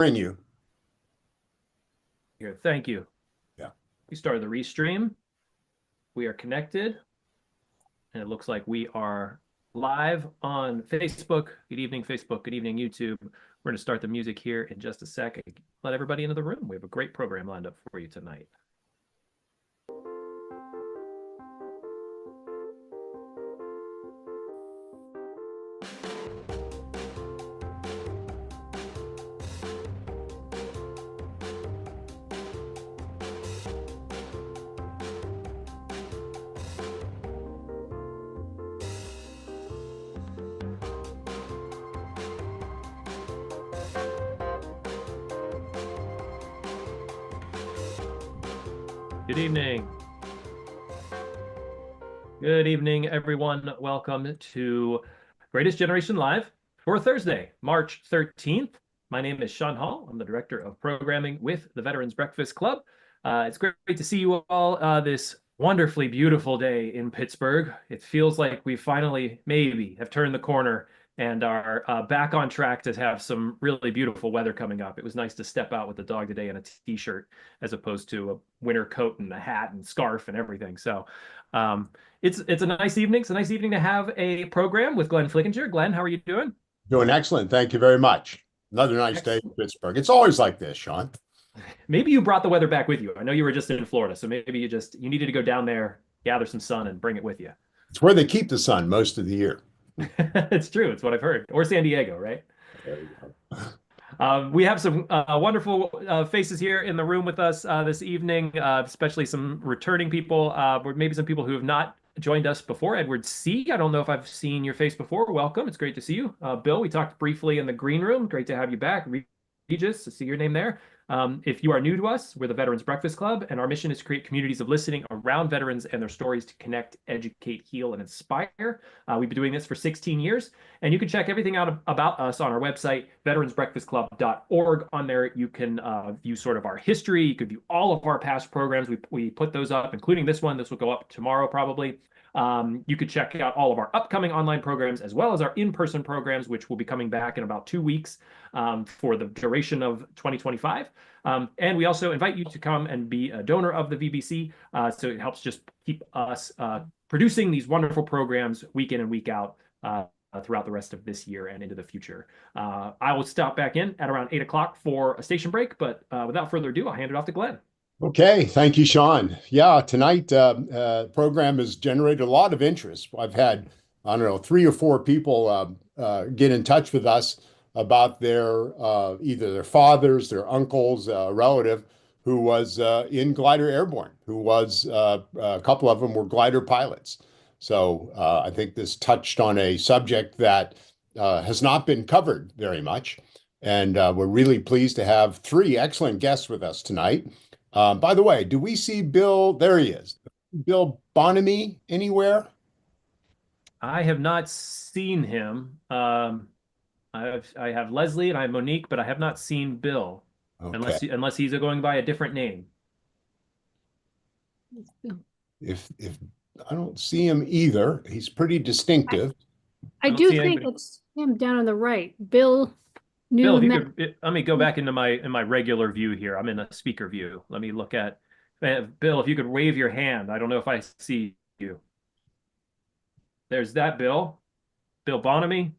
hearing you. Here, thank you. Yeah. We started the restream. We are connected. And it looks like we are live on Facebook. Good evening, Facebook. Good evening, YouTube. We're going to start the music here in just a second. Let everybody into the room. We have a great program lined up for you tonight. Good evening. Good evening, everyone. Welcome to Greatest Generation Live for Thursday, March 13th. My name is Sean Hall. I'm the Director of Programming with the Veterans Breakfast Club. It's great to see you all this wonderfully beautiful day in Pittsburgh. It feels like we finally maybe have turned the corner and are back on track to have some really beautiful weather coming up. It was nice to step out with the dog today in a t-shirt as opposed to a winter coat and a hat and scarf and everything. So it's a nice evening. It's a nice evening to have a program with Glenn Flickinger. Glenn, how are you doing? Doing excellent. Thank you very much. Another nice day in Pittsburgh. It's always like this, Sean. Maybe you brought the weather back with you. I know you were just in Florida, so maybe you needed to go down there, gather some sun and bring it with you. It's where they keep the sun most of the year. It's true. It's what I've heard. Or San Diego, right? There you go. We have some wonderful faces here in the room with us this evening, especially some returning people, or maybe some people who have not joined us before. Edward C., I don't know if I've seen your face before. Welcome. It's great to see you. Bill, we talked briefly in the green room. Great to have you back. Regis, I see your name there. If you are new to us, we're the Veterans Breakfast Club, and our mission is to create communities of listening around veterans and their stories to connect, educate, heal, and inspire. We've been doing this for 16 years, and you can check everything out about us on our website, veteransbreakfastclub.org. On there, you can view sort of our history. You can view all of our past programs. We put those up, including this one. This will go up tomorrow, probably. You could check out all of our upcoming online programs as well as our in-person programs, which will be coming back in about 2 weeks for the duration of 2025. And we also invite you to come and be a donor of the VBC. So it helps just keep us producing these wonderful programs week in and week out throughout the rest of this year and into the future. I will stop back in at around 8 o'clock for a station break, but without further ado, I'll hand it off to Glenn. Okay, thank you, Sean. Yeah, tonight program has generated a lot of interest. I've had, I don't know, 3 or 4 people get in touch with us about their either their fathers, their uncles, relative who was in glider airborne, who was a couple of them were glider pilots. So I think this touched on a subject that has not been covered very much, and we're really pleased to have 3 excellent guests with us tonight. By the way, do we see Bill? There he is. Bill Bonamy anywhere? I have not seen him. I have Leslie and I have Monique, but I have not seen Bill, Okay. unless he's going by a different name. If I don't see him either, he's pretty distinctive. I do think it's him down on the right. Bill. Bill, if you could, let me go back into my regular view here. I'm in a speaker view. Let me look at Bill. If you could wave your hand. I don't know if I see you. There's that Bill. Bill Bonamy.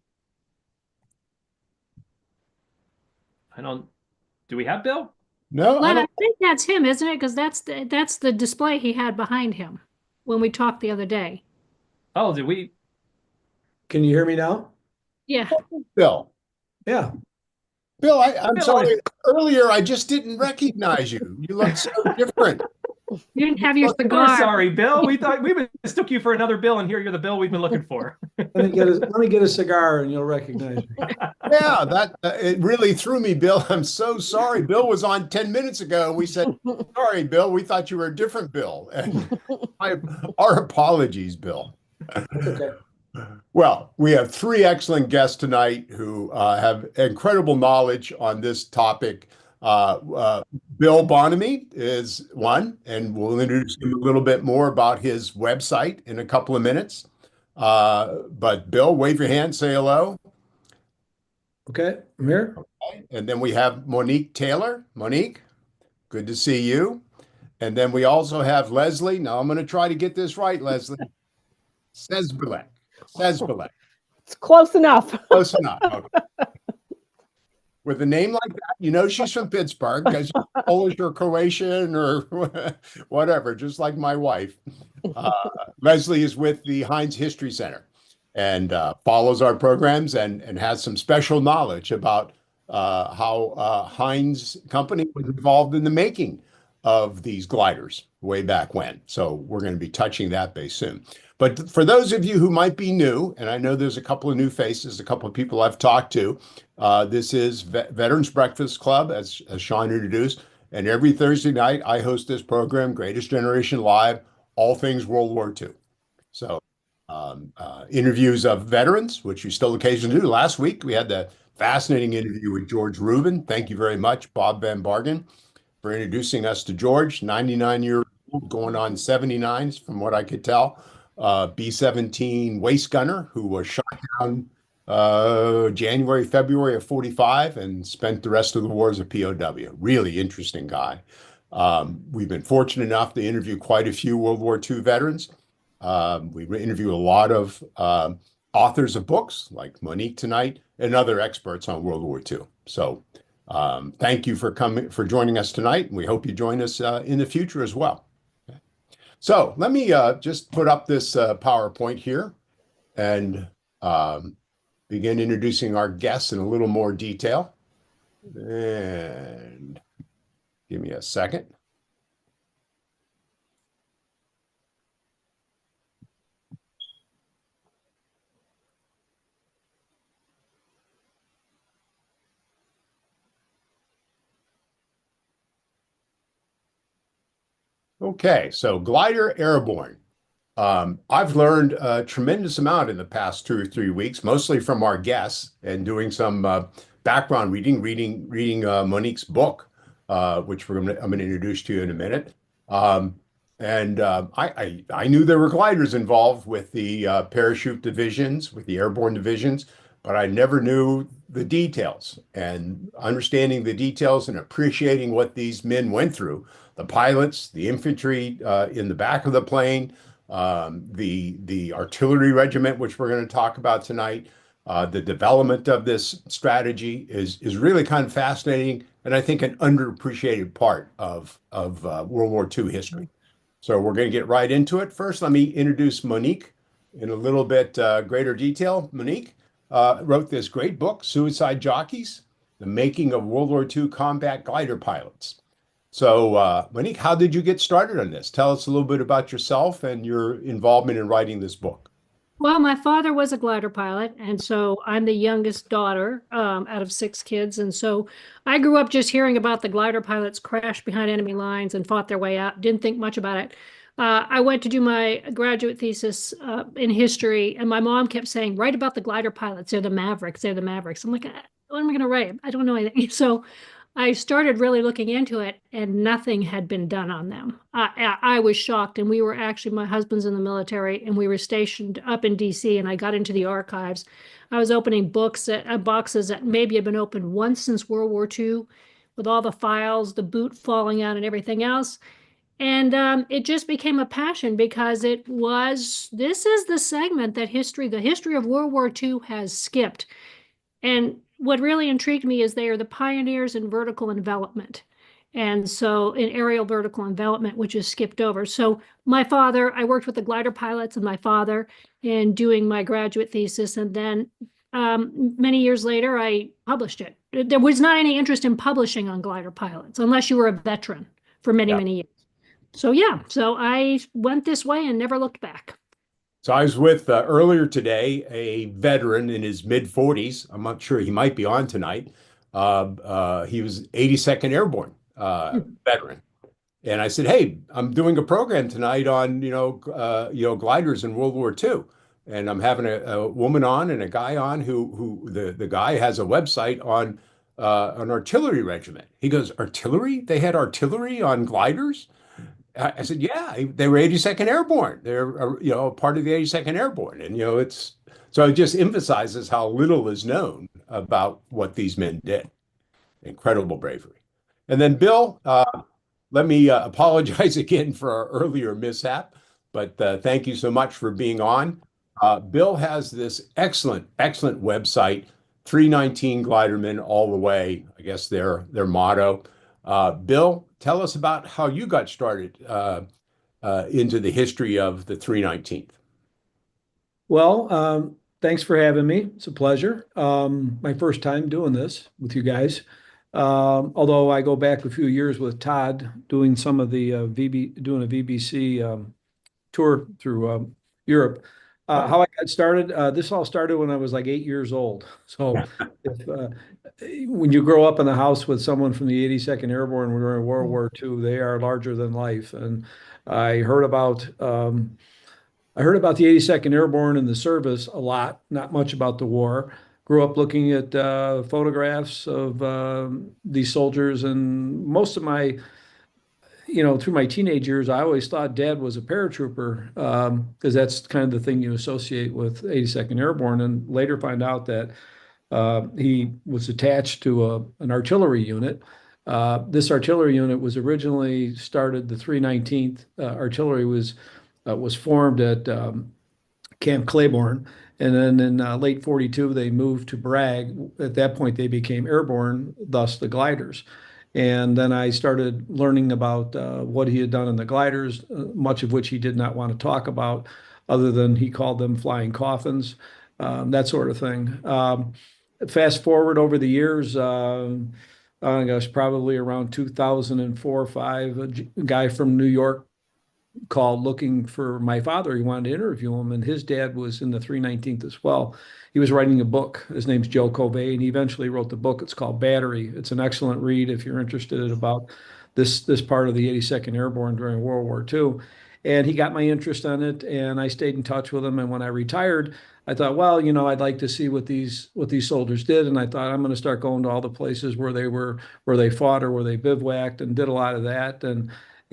Do we have Bill? No, Glenn, I think that's him, isn't it? Because that's the display he had behind him when we talked the other day. Oh, did we? Can you hear me now? Yeah. Bill. Yeah. Bill, I'm sorry. Earlier, I just didn't recognize you. You look so different. You didn't have your We're cigar. sorry, Bill. We thought we mistook you for another Bill, and here you're the Bill we've been looking for. Let me get a cigar, and you'll recognize me. Yeah, that it really threw me, Bill. I'm so sorry. Bill was on 10 minutes ago, and we said, "Sorry, Bill. We thought you were a different Bill." And our apologies, Bill. Okay. Well, we have 3 excellent guests tonight who have incredible knowledge on this topic. Bill Bonamy is one, and we'll introduce him a little bit more about his website in a couple of minutes. But Bill, wave your hand, say hello. Okay, I'm here. And then we have Monique Taylor. Monique, good to see you. And then we also have Leslie. Now I'm going to try to get this right, Leslie. Sesbelek. Sesbelek. It's close enough. Close enough. Okay. With a name like that, you know she's from Pittsburgh because she's Polish or Croatian or whatever, just like my wife. Leslie is with the Heinz History Center and follows our programs and has some special knowledge about how Heinz company was involved in the making of these gliders way back when. So we're going to be touching that base soon. But for those of you who might be new, and I know there's a couple of new faces, a couple of people I've talked to, this is Veterans Breakfast Club, as Sean introduced. And every Thursday night, I host this program, Greatest Generation Live, all things World War II. So interviews of veterans, which we still occasionally do. Last week, we had the fascinating interview with George Rubin. Thank you very much, Bob Van Bargen, for introducing us to George, 99 years old, going on 79, from what I could tell. B-17 waist gunner who was shot down January, February of 45 and spent the rest of the war as a POW. Really interesting guy. We've been fortunate enough to interview quite a few World War II veterans. We interview a lot of authors of books like Monique tonight and other experts on World War II. So thank you for joining us tonight. And we hope you join us in the future as well. So let me just put up this PowerPoint here and begin introducing our guests in a little more detail. And give me a second. Okay, so glider airborne. I've learned a tremendous amount in the past 2 or 3 weeks, mostly from our guests and doing some background reading Monique's book, which I'm going to introduce to you in a minute. I knew there were gliders involved with the parachute divisions, with the airborne divisions, but I never knew the details. And understanding the details and appreciating what these men went through, the pilots, the infantry in the back of the plane, the artillery regiment, which we're going to talk about tonight, the development of this strategy is really kind of fascinating, and I think an underappreciated part of World War II history. So we're going to get right into it. First, let me introduce Monique in a little bit greater detail. Monique wrote this great book, Suicide Jockeys, The Making of World War II Combat Glider Pilots. So, Monique, how did you get started on this? Tell us a little bit about yourself and your involvement in writing this book. Well, my father was a glider pilot, and so I'm the youngest daughter out of 6 kids. And so I grew up just hearing about the glider pilots crashed behind enemy lines and fought their way out. Didn't think much about it. I went to do my graduate thesis in history, and my mom kept saying, write about the glider pilots. They're the Mavericks. They're the Mavericks. I'm like, what am I going to write? I don't know anything. So I started really looking into it, and nothing had been done on them. I was shocked, and we were actually, my husband's in the military, and we were stationed up in DC, and I got into the archives. I was opening boxes that maybe had been opened once since World War II, with all the files, the boot falling out, and everything else. And it just became a passion because this is the segment that the history of World War II has skipped. And what really intrigued me is they are the pioneers in vertical envelopment. And so in aerial vertical envelopment, which is skipped over. So I worked with the glider pilots and my father in doing my graduate thesis. And then many years later, I published it. There was not any interest in publishing on glider pilots unless you were a veteran for many, many years. So so I went this way and never looked back. So I was with earlier today a veteran in his mid-40s. I'm not sure, he might be on tonight. He was 82nd Airborne veteran, and I said, "Hey, I'm doing a program tonight on gliders in World War II, and I'm having a woman on and a guy on who the guy has a website on an artillery regiment." He goes, "Artillery? They had artillery on gliders?" I said, yeah, they were 82nd Airborne. They're, part of the 82nd Airborne. And, so it just emphasizes how little is known about what these men did. incredible bravery. And then Bill, let me apologize again for our earlier mishap, but thank you so much for being on. Bill has this excellent website, 319 Gliderman all the way, I guess their motto. Bill, tell us about how you got started into the history of the 319th. Well, thanks for having me. It's a pleasure. My first time doing this with you guys. Although I go back a few years with Todd doing some of the doing a VBC tour through Europe. How I got started, this all started when I was like 8 years old. So when you grow up in a house with someone from the 82nd Airborne during World War II, they are larger than life. And I heard about the 82nd Airborne and the service a lot, not much about the war. Grew up looking at photographs of these soldiers, and most of my, through my teenage years, I always thought Dad was a paratrooper because that's kind of the thing you associate with 82nd Airborne, and later find out that he was attached to an artillery unit. This artillery unit was originally started, the 319th Artillery was formed at Camp Claiborne. And then in late 42, they moved to Bragg. At that point, they became Airborne, thus the gliders. And then I started learning about what he had done in the gliders, much of which he did not want to talk about, other than he called them flying coffins, that sort of thing. Fast forward over the years, I guess probably around 2004 or 5, a guy from New York called looking for my father. He wanted to interview him, and his dad was in the 319th as well. He was writing a book. His name's Joe Covey, and he eventually wrote the book. It's called Battery. It's an excellent read if you're interested about this part of the 82nd Airborne during World War II. And he got my interest on it, and I stayed in touch with him. And when I retired, I thought, well, I'd like to see what these soldiers did. And I thought, I'm going to start going to all the places where they fought or where they bivouacked, and did a lot of that.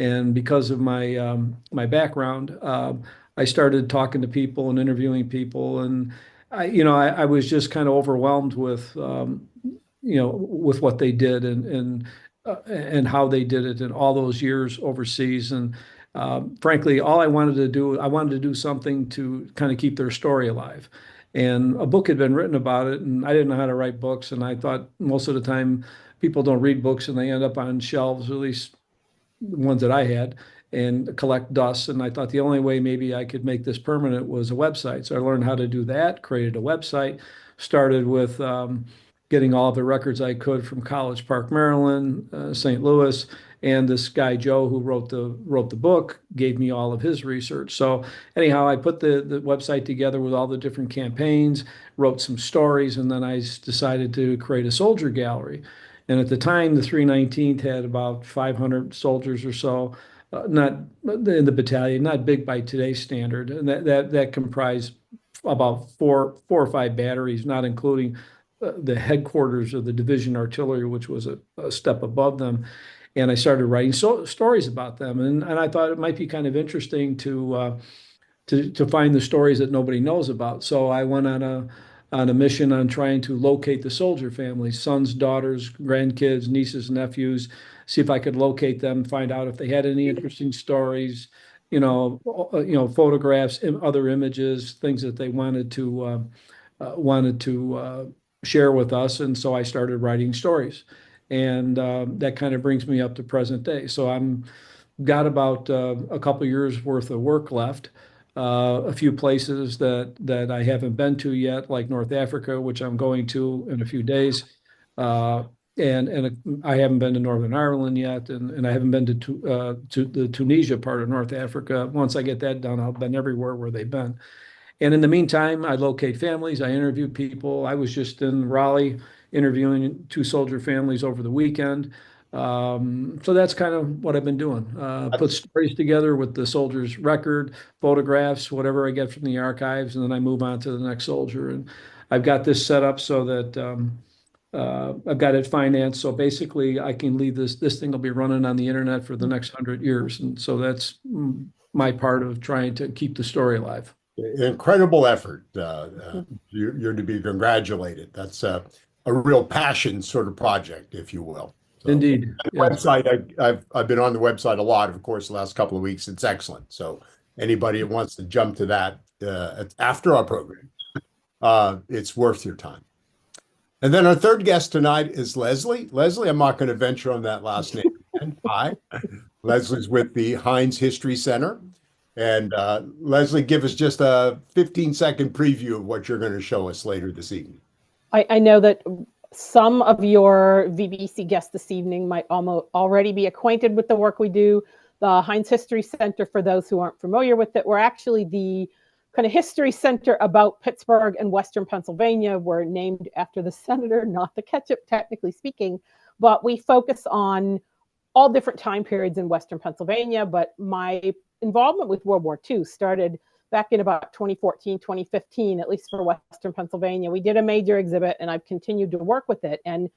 And because of my my background, I started talking to people and interviewing people, and I was just kind of overwhelmed with with what they did and how they did it in all those years overseas. And frankly, all I wanted to do something to kind of keep their story alive. And a book had been written about it, and I didn't know how to write books. And I thought most of the time people don't read books and they end up on shelves, at least the ones that I had, and collect dust. And I thought the only way maybe I could make this permanent was a website. So I learned how to do that, created a website, started with getting all the records I could from College Park, Maryland, St. Louis. And this guy, Joe, who wrote the book, gave me all of his research. So anyhow, I put the website together with all the different campaigns, wrote some stories, and then I decided to create a soldier gallery. And at the time, the 319th had about 500 soldiers or so, not in the battalion, not big by today's standard. And that comprised about four or five batteries, not including the headquarters of the division artillery, which was a step above them. And I started writing stories about them. And I thought it might be kind of interesting to find the stories that nobody knows about. So I went on a mission on trying to locate the soldier families, sons, daughters, grandkids, nieces, nephews, see if I could locate them, find out if they had any interesting stories, photographs, other images, things that they wanted to share with us. And so I started writing stories, and that kind of brings me up to present day. So I'm got about a couple years worth of work left. A few places that I haven't been to yet, like North Africa, which I'm going to in a few days. And I haven't been to Northern Ireland yet, and I haven't been to the Tunisia part of North Africa. Once I get that done, I'll been everywhere where they've been. And in the meantime, I locate families, I interview people. I was just in Raleigh interviewing 2 soldier families over the weekend. So that's kind of what I've been doing. Put stories together with the soldier's record, photographs, whatever I get from the archives, and then I move on to the next soldier. And I've got this set up so that I've got it financed. So basically, I can leave this thing will be running on the internet for the next 100 years. And so that's my part of trying to keep the story alive. Incredible effort. You're to be congratulated. That's a real passion sort of project, if you will. So, Indeed. the Yes. website, I've been on the website a lot, of course, the last couple of weeks. It's excellent. So anybody that wants to jump to that after our program, it's worth your time. And then our third guest tonight is Leslie. Leslie, I'm not going to venture on that last name again. Hi. Leslie's with the Heinz History Center. And Leslie, give us just a 15-second preview of what you're going to show us later this evening. I know that some of your VBC guests this evening might almost already be acquainted with the work we do. The Heinz History Center, for those who aren't familiar with it, we're actually the kind of history center about Pittsburgh and Western Pennsylvania. We're named after the senator, not the ketchup, technically speaking, but we focus on all different time periods in Western Pennsylvania. But my involvement with World War II started back in about 2014, 2015, at least for Western Pennsylvania. We did a major exhibit and I've continued to work with it. And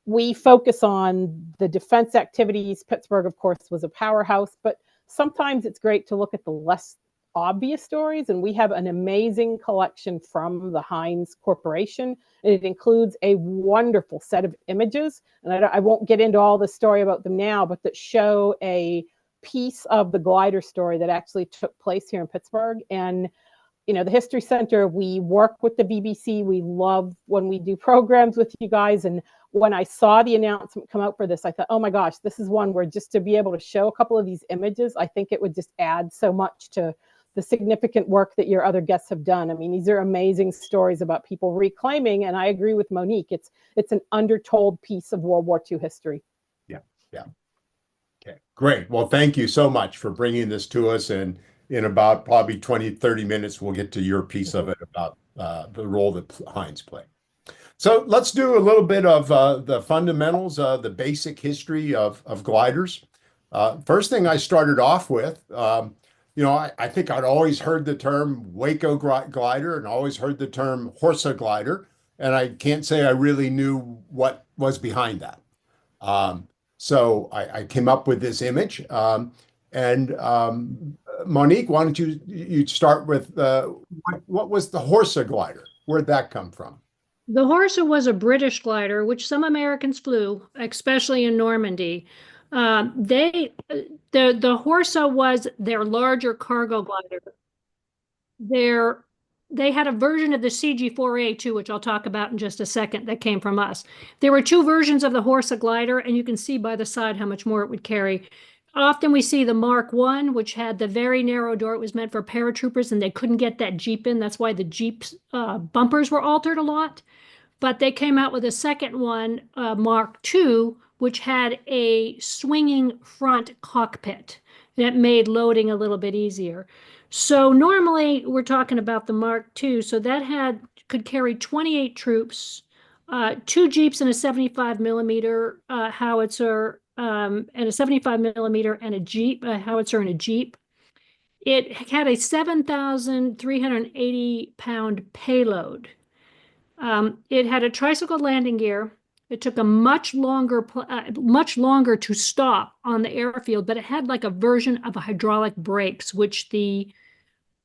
we focus on the defense activities. Pittsburgh, of course, was a powerhouse, but sometimes it's great to look at the less obvious stories. And we have an amazing collection from the Heinz Corporation. And it includes a wonderful set of images. And I won't get into all the story about them now, but that show a piece of the glider story that actually took place here in Pittsburgh. And, you know, the History Center, we work with the BBC. We love when we do programs with you guys. And when I saw the announcement come out for this, I thought, oh my gosh, this is one where just to be able to show a couple of these images, I think it would just add so much to the significant work that your other guests have done. I mean, these are amazing stories about people reclaiming. And I agree with Monique. It's an undertold piece of World War II history. Yeah. Yeah. Okay, great. Well, thank you so much for bringing this to us. And in about probably 20, 30 minutes, we'll get to your piece of it about the role that Heinz played. So let's do a little bit of the fundamentals, the basic history of gliders. First thing I started off with, you know, I think I'd always heard the term Waco glider and always heard the term Horsa glider. And I can't say I really knew what was behind that. So I came up with this image. Monique, why don't you start with what was the Horsa glider? Where'd that come from? The Horsa was a British glider, which some Americans flew, especially in Normandy. The Horsa was their larger cargo glider. They had a version of the CG-4A too, which I'll talk about in just a second, that came from us. There were two versions of the Horsa glider, and you can see by the side how much more it would carry. Often we see the Mark I, which had the very narrow door. It was meant for paratroopers, and they couldn't get that Jeep in. That's why the Jeep's bumpers were altered a lot. But they came out with a second one, Mark II, which had a swinging front cockpit that made loading a little bit easier. So normally we're talking about the Mark II. So that could carry 28 troops, 2 Jeeps and a 75 millimeter howitzer, and a 75 millimeter and a Jeep, a howitzer and a Jeep. It had a 7,380 pound payload. It had a tricycle landing gear. It took a much longer to stop on the airfield, but it had like a version of a hydraulic brakes, which the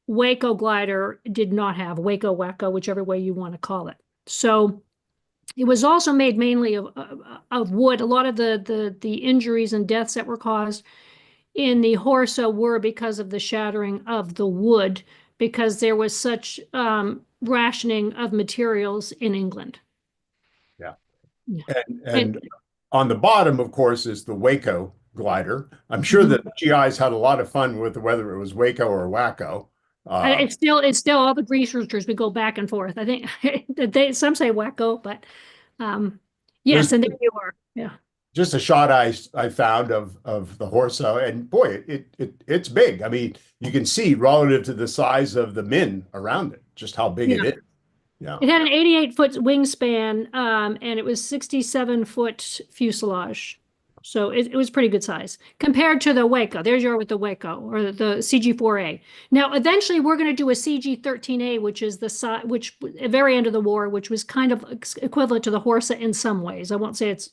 Waco glider did not have. Waco, whichever way you want to call it. So it was also made mainly of wood. A lot of the injuries and deaths that were caused in the Horsa were because of the shattering of the wood, because there was such rationing of materials in England. Yeah. And on the bottom, of course, is the Waco glider. I'm sure that GIs had a lot of fun with whether it was Waco or Waco. It's still all the researchers, we go back and forth. I think some say Waco, but yes, and there you are. Yeah. Just a shot I found of the Horsa, and boy, it's big. I mean, you can see relative to the size of the Min around it, just how big it is. Yeah. It had an 88-foot wingspan, and it was 67-foot fuselage. So it was pretty good size compared to the Waco. There's your with the Waco or the CG-4A. Now, eventually, we're going to do a CG-13A, which is which at very end of the war, which was kind of equivalent to the Horsa in some ways. I won't say it's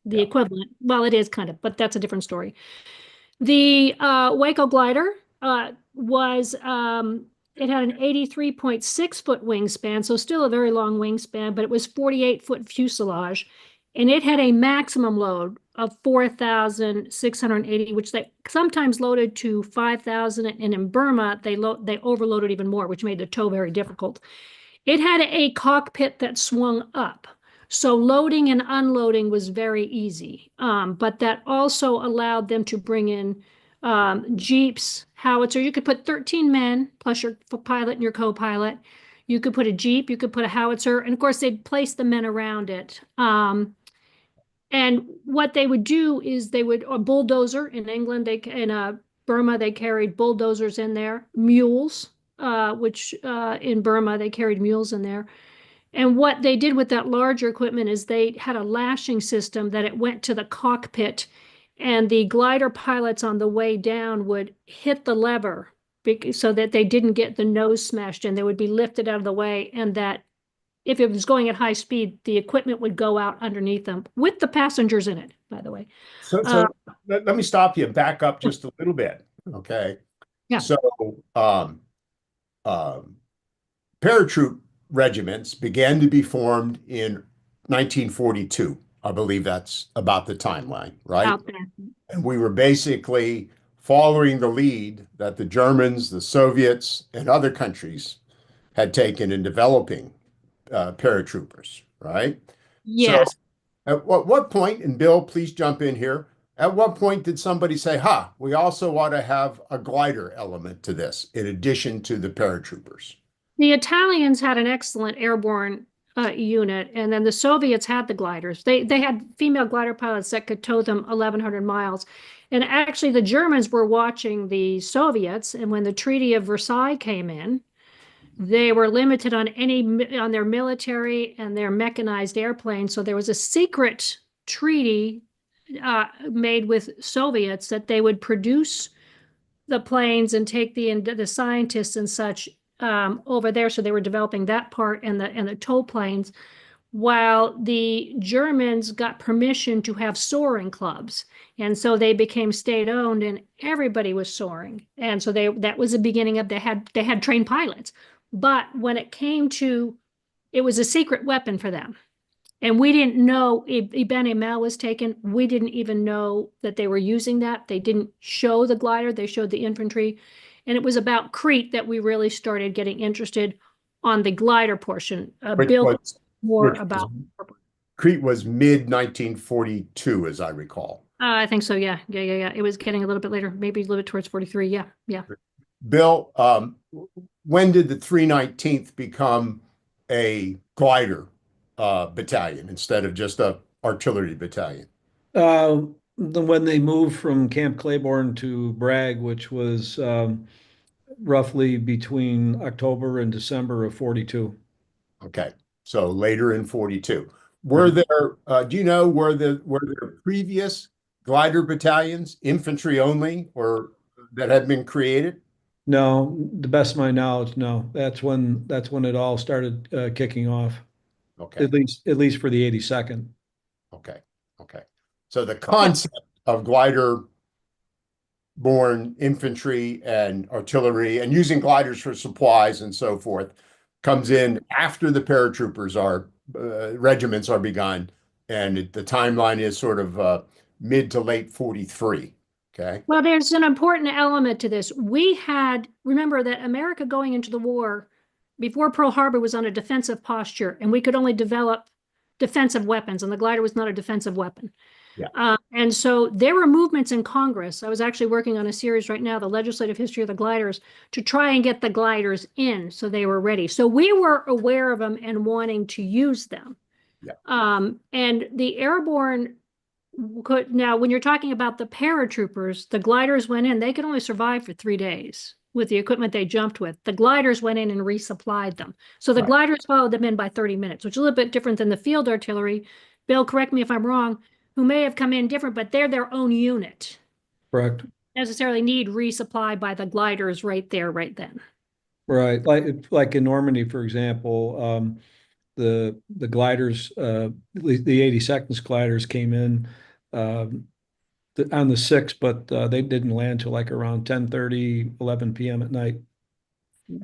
the equivalent. Well, it is kind of, but that's a different story. The Waco glider was it had an 83.6-foot wingspan, so still a very long wingspan, but it was 48-foot fuselage. And it had a maximum load of 4,680, which they sometimes loaded to 5,000. And in Burma, they overloaded even more, which made the tow very difficult. It had a cockpit that swung up. So loading and unloading was very easy. But that also allowed them to bring in Jeeps, howitzer. You could put 13 men plus your pilot and your co-pilot. You could put a Jeep, you could put a howitzer, and of course they'd place the men around it. And what they would do is a bulldozer in England, in Burma, they carried bulldozers in there, mules, which in Burma, they carried mules in there. And what they did with that larger equipment is they had a lashing system that it went to the cockpit, and the glider pilots on the way down would hit the lever so that they didn't get the nose smashed in. They would be lifted out of the way, and that if it was going at high speed, the equipment would go out underneath them with the passengers in it, by the way. So let me stop you and back up just a little bit. Okay. Yeah. So paratroop regiments began to be formed in 1942. I believe that's about the timeline, right? Out there. And we were basically following the lead that the Germans, the Soviets, and other countries had taken in developing paratroopers, right? Yes. So at what point, and Bill, please jump in here, at what point did somebody say, we also ought to have a glider element to this in addition to the paratroopers? The Italians had an excellent airborne unit, and then the Soviets had the gliders. They had female glider pilots that could tow them 1,100 miles. And actually, the Germans were watching the Soviets, and when the Treaty of Versailles came in, they were limited on their military and their mechanized airplanes. So there was a secret treaty made with Soviets that they would produce the planes and take the scientists and such over there. So they were developing that part and the tow planes, while the Germans got permission to have soaring clubs. And so they became state-owned, and everybody was soaring. And so that was the beginning of they had trained pilots. But when it came to, it was a secret weapon for them. And we didn't know Ibn Emel was taken. We didn't even know that they were using that. They didn't show the glider. They showed the infantry. And it was about Crete that we really started getting interested on the glider portion. Bill more about. Crete was mid-1942, as I recall. I think so, yeah. It was getting a little bit later, maybe a little bit towards 43, yeah. Bill, when did the 319th become a glider battalion instead of just a artillery battalion? When they moved from Camp Claiborne to Bragg, which was roughly between October and December of 42. Okay, so later in 42. Were there, do you know, were there previous glider battalions, infantry only, or that had been created? No, the best of my knowledge, no. That's when it all started kicking off. Okay. At least for the 82nd. Okay. So the concept of glider-borne infantry and artillery and using gliders for supplies and so forth comes in after the paratroopers regiments are begun, and the timeline is sort of mid to late 43. Okay. Well, there's an important element to this. Remember that America going into the war before Pearl Harbor was on a defensive posture, and we could only develop defensive weapons, and the glider was not a defensive weapon. Yeah. And so there were movements in Congress. I was actually working on a series right now, the legislative history of the gliders, to try and get the gliders in so they were ready. So we were aware of them and wanting to use them. Yeah. And the airborne now, when you're talking about the paratroopers, the gliders went in, they could only survive for 3 days with the equipment they jumped with. The gliders went in and resupplied them. So the gliders followed them in by 30 minutes, which is a little bit different than the field artillery. Bill, correct me if I'm wrong, who may have come in different, but they're their own unit. Correct. Necessarily need resupply by the gliders right there, right then. Right. Like in Normandy, for example, the gliders, the 82nd gliders came in on the 6th, but they didn't land till like around 10:30, 11 p.m. at night.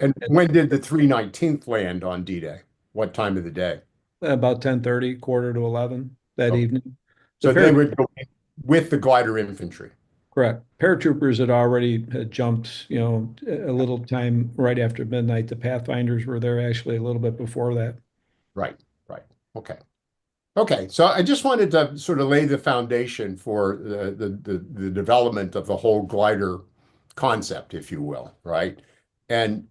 And when did the 319th land on D-Day? What time of the day? About 10:30, quarter to 11 that Okay. evening. So they would go with the glider infantry. Correct. Paratroopers had jumped, a little time right after midnight. The Pathfinders were there actually a little bit before that. Right, right. Okay. Okay, so I just wanted to sort of lay the foundation for the development of the whole glider concept, if you will, right? And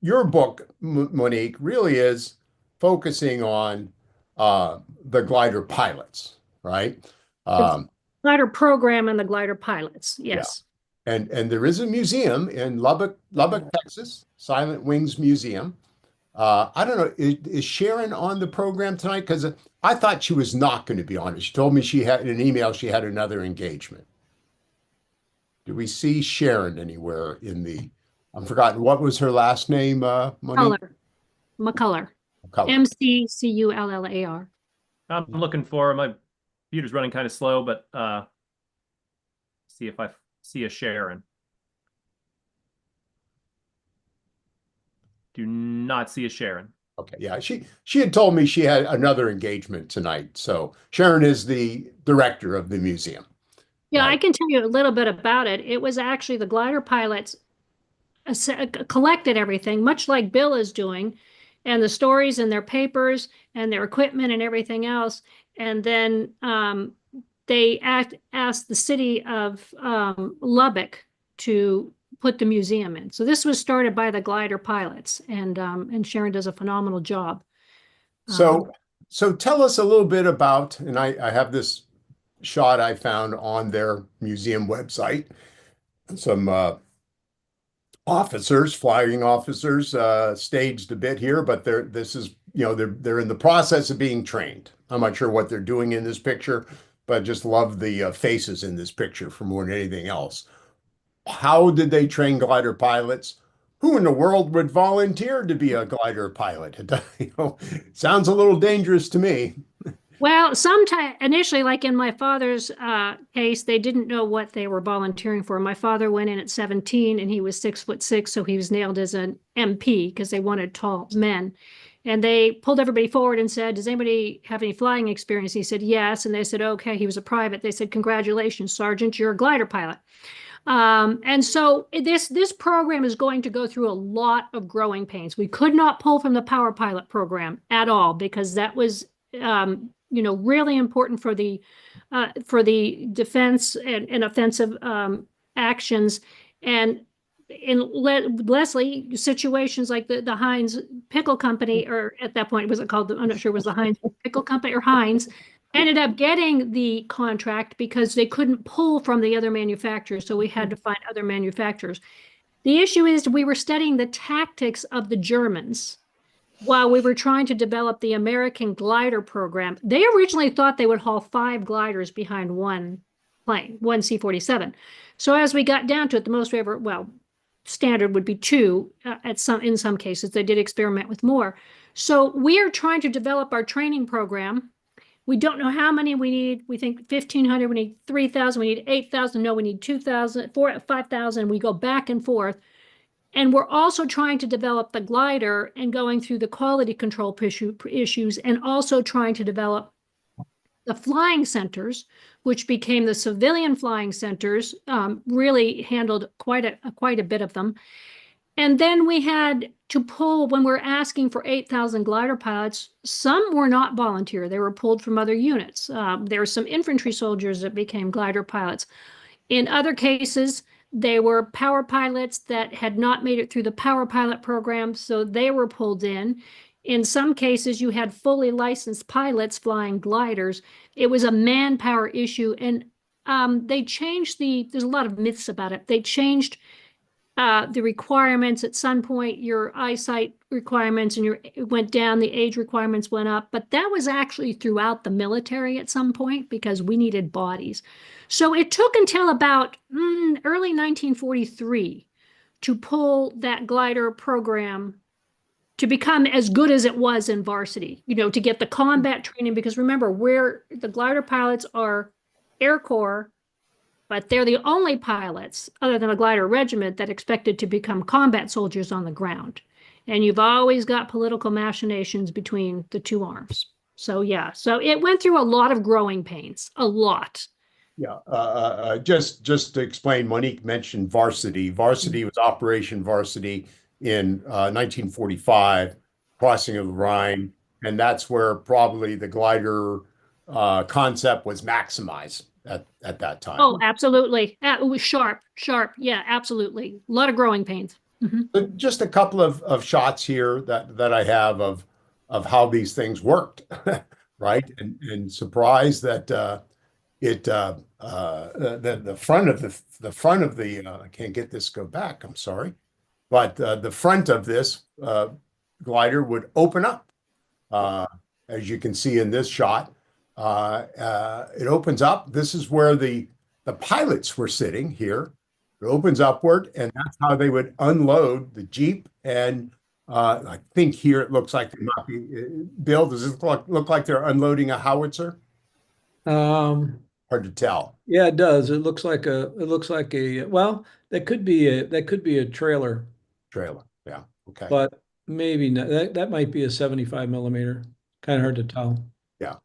your book, Monique, really is focusing on the glider pilots, right? The glider program and the glider pilots, yes. Yeah. And there is a museum in Lubbock, Texas, Silent Wings Museum. I don't know, is Sharon on the program tonight? Because I thought she was not going to be on it. She told me she had in an email she had another engagement. Do we see Sharon anywhere in the? I'm forgotten. What was her last name, Monique? McCullough. McCullough. McCullar. I'm looking for my computer's running kind of slow, but see if I see a Sharon. Do not see a Sharon. Okay, yeah, she had told me she had another engagement tonight. So Sharon is the director of the museum. Yeah, Right. I can tell you a little bit about it. It was actually the glider pilots collected everything, much like Bill is doing, and the stories and their papers and their equipment and everything else. And then they asked the city of Lubbock to put the museum in. So this was started by the glider pilots, and Sharon does a phenomenal job. So tell us a little bit about, and I have this shot I found on their museum website. Some flying officers, staged a bit here, but they're in the process of being trained. I'm not sure what they're doing in this picture, but just love the faces in this picture for more than anything else. How did they train glider pilots? Who in the world would volunteer to be a glider pilot? Sounds a little dangerous to me. Well, sometime initially, like in my father's case, they didn't know what they were volunteering for. My father went in at 17 and he was 6'6", so he was nailed as an MP because they wanted tall men. And they pulled everybody forward and said, does anybody have any flying experience? He said, yes. And they said, okay, he was a private. They said, congratulations, Sergeant, you're a glider pilot. And so this program is going to go through a lot of growing pains. We could not pull from the power pilot program at all because that was really important for the defense and offensive actions. And in Leslie, situations like the Heinz Pickle Company, or at that point, was it called? I'm not sure it was the Heinz Pickle Company or Heinz, ended up getting the contract because they couldn't pull from the other manufacturers. So we had to find other manufacturers. The issue is we were studying the tactics of the Germans while we were trying to develop the American glider program. They originally thought they would haul 5 gliders behind one plane, one C-47. So as we got down to it, the most we ever, standard would be 2 in some cases. They did experiment with more. So we are trying to develop our training program. We don't know how many we need. We think 1,500, we need 3,000, we need 8,000. No, we need 2,000, 5,000. We go back and forth. And we're also trying to develop the glider and going through the quality control issues, and also trying to develop the flying centers, which became the civilian flying centers, really handled quite a bit of them. And then we had to pull, when we're asking for 8,000 glider pilots, some were not volunteer. They were pulled from other units. There were some infantry soldiers that became glider pilots. In other cases, they were power pilots that had not made it through the power pilot program, so they were pulled in. In some cases, you had fully licensed pilots flying gliders. It was a manpower issue, and they changed there's a lot of myths about it. They changed the requirements. At some point, your eyesight requirements and it went down, the age requirements went up, but that was actually throughout the military at some point because we needed bodies. So it took until about early 1943 to pull that glider program to become as good as it was in varsity, to get the combat training, because remember, the glider pilots are Air Corps but they're the only pilots, other than a glider regiment, that expected to become combat soldiers on the ground. And you've always got political machinations between the two arms. So yeah, so it went through a lot of growing pains, a lot. Yeah, just to explain, Monique mentioned Varsity. Varsity was Operation Varsity in 1945, crossing of the Rhine, and that's where probably the glider concept was maximized at that time. Oh, absolutely. It was sharp, sharp. Yeah, absolutely. A lot of growing pains. But just a couple of shots here that I have of how these things worked, right? And surprised that the front of the I can't get this to go back. I'm sorry, but the front of this glider would open up, as you can see in this shot. It opens up. This is where the pilots were sitting here. It opens upward, and that's how they would unload the Jeep. And I think here it looks like they might be. Bill, does it look like they're unloading a howitzer? Hard to tell. Yeah, it does. It looks like a well, that could be a trailer, Trailer. Yeah. Okay. but maybe not. That might be a 75 millimeter. Kind of hard to tell. Yeah.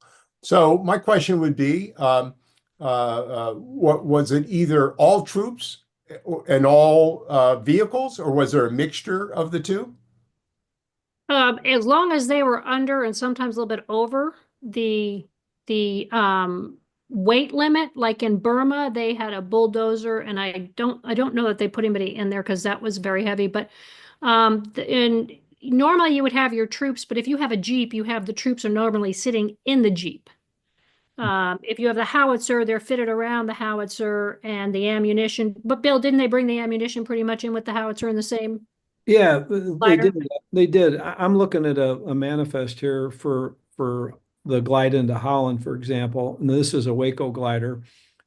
So my question would be, what was it? Either all troops and all vehicles, or was there a mixture of the two? As long as they were under and sometimes a little bit over the weight limit, like in Burma, they had a bulldozer, and I don't know that they put anybody in there because that was very heavy. But and normally you would have your troops, but if you have a Jeep, you have the troops are normally sitting in the Jeep. If you have the howitzer, they're fitted around the howitzer and the ammunition. But Bill, didn't they bring the ammunition pretty much in with the howitzer in the same? Yeah, they Glider? did. They did. I'm looking at a manifest here for the glide into Holland, for example. And this is a Waco glider.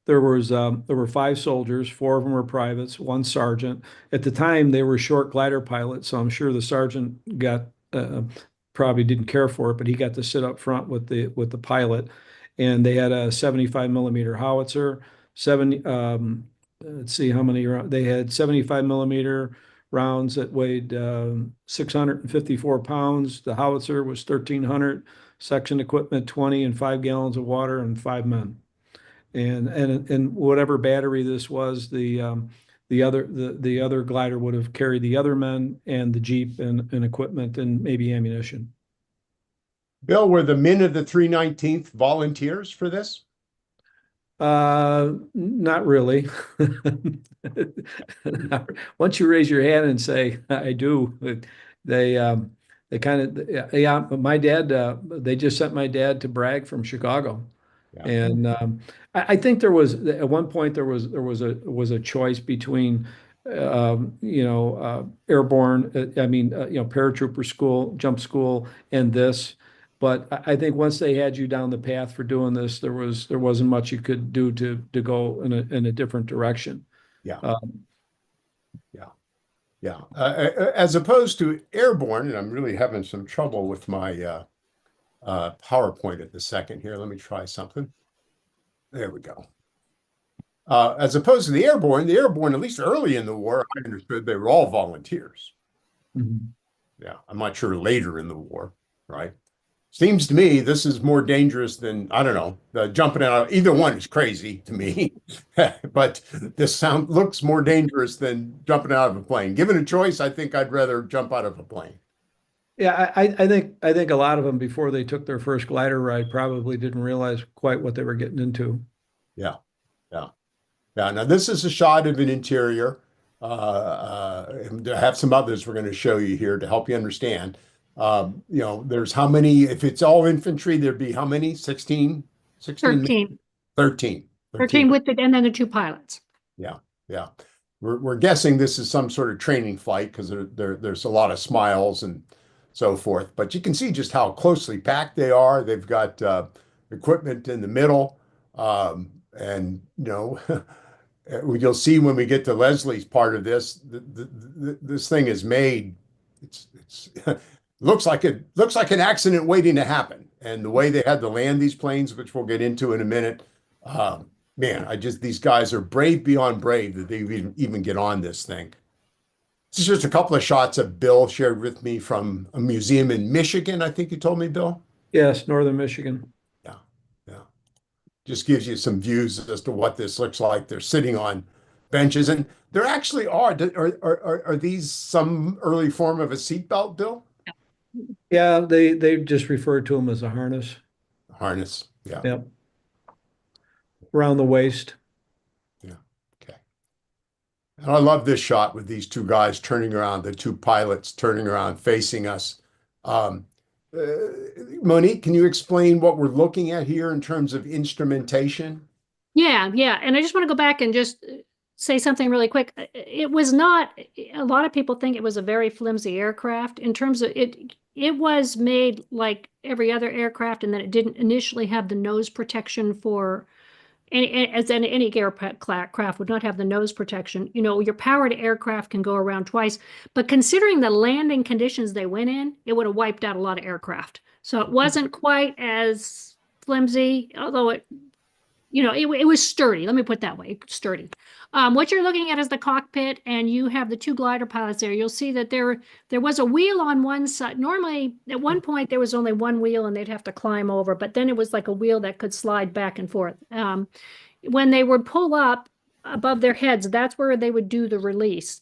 There were 5 soldiers, 4 of them were privates, 1 sergeant. At the time, they were short glider pilots, so I'm sure the sergeant got probably didn't care for it, but he got to sit up front with the pilot. And they had a 75 millimeter howitzer. Let's see how many they had. 75 millimeter rounds that weighed 654 pounds. The howitzer was 1,300. Section equipment 20, and 5 gallons of water, and 5 men. And whatever battery this was, the other glider would have carried the other men and the Jeep and equipment and maybe ammunition. Bill, were the men of the 319th volunteers for this? Not really. Once you raise your hand and say, I do, they kind of, yeah, my dad, they just sent my dad to Bragg from Chicago. Yeah. And I think there was, at one point, there was a choice between, Airborne, paratrooper school, jump school, and this. But I think once they had you down the path for doing this, there wasn't much you could do to go in a different direction. Yeah. Yeah. As opposed to Airborne, and I'm really having some trouble with my PowerPoint at the second here. Let me try something. There we go. As opposed to the Airborne, at least early in the war, I understood they were all volunteers. Mm-hmm. Yeah. I'm not sure later in the war, right? Seems to me this is more dangerous than, I don't know, jumping out. Either one is crazy to me, but this looks more dangerous than jumping out of a plane. Given a choice, I think I'd rather jump out of a plane. Yeah, I think a lot of them, before they took their first glider ride, probably didn't realize quite what they were getting into. Yeah. Now this is a shot of an interior. I have some others we're going to show you here to help you understand. There's how many, if it's all infantry, there'd be how many? 16? 13. 13. 13 with and then the 2 pilots. Yeah. We're guessing this is some sort of training flight because there's a lot of smiles and so forth. But you can see just how closely packed they are. They've got equipment in the middle. And you'll see when we get to Leslie's part of this, this thing is made. It's looks like an accident waiting to happen. And the way they had to land these planes, which we'll get into in a minute, man, these guys are brave beyond brave that they even get on this thing. This is just a couple of shots of Bill shared with me from a museum in Michigan, I think you told me, Bill. Yes, northern Michigan. Yeah, yeah. Just gives you some views as to what this looks like. They're sitting on benches, and there actually are these some early form of a seatbelt, Bill? Yeah, they just refer to them as a harness. Harness, yeah. Yep. Around the waist. Yeah, okay. And I love this shot with these two guys turning around, the two pilots turning around, facing us. Um, uh, Monique, can you explain what we're looking at here in terms of instrumentation? Yeah, yeah. And I just want to go back and just say something really quick. It was not, a lot of people think it was a very flimsy aircraft in terms of it was made like every other aircraft, and then it didn't initially have the nose protection for any aircraft would not have the nose protection. You know, your powered aircraft can go around twice, but considering the landing conditions they went in, it would have wiped out a lot of aircraft. So it wasn't quite as flimsy, although it was sturdy. Let me put it that way, sturdy. What you're looking at is the cockpit, and you have the two glider pilots there. You'll see that there was a wheel on one side. Normally, at one point, there was only one wheel, and they'd have to climb over, but then it was like a wheel that could slide back and forth. When they would pull up above their heads, that's where they would do the release.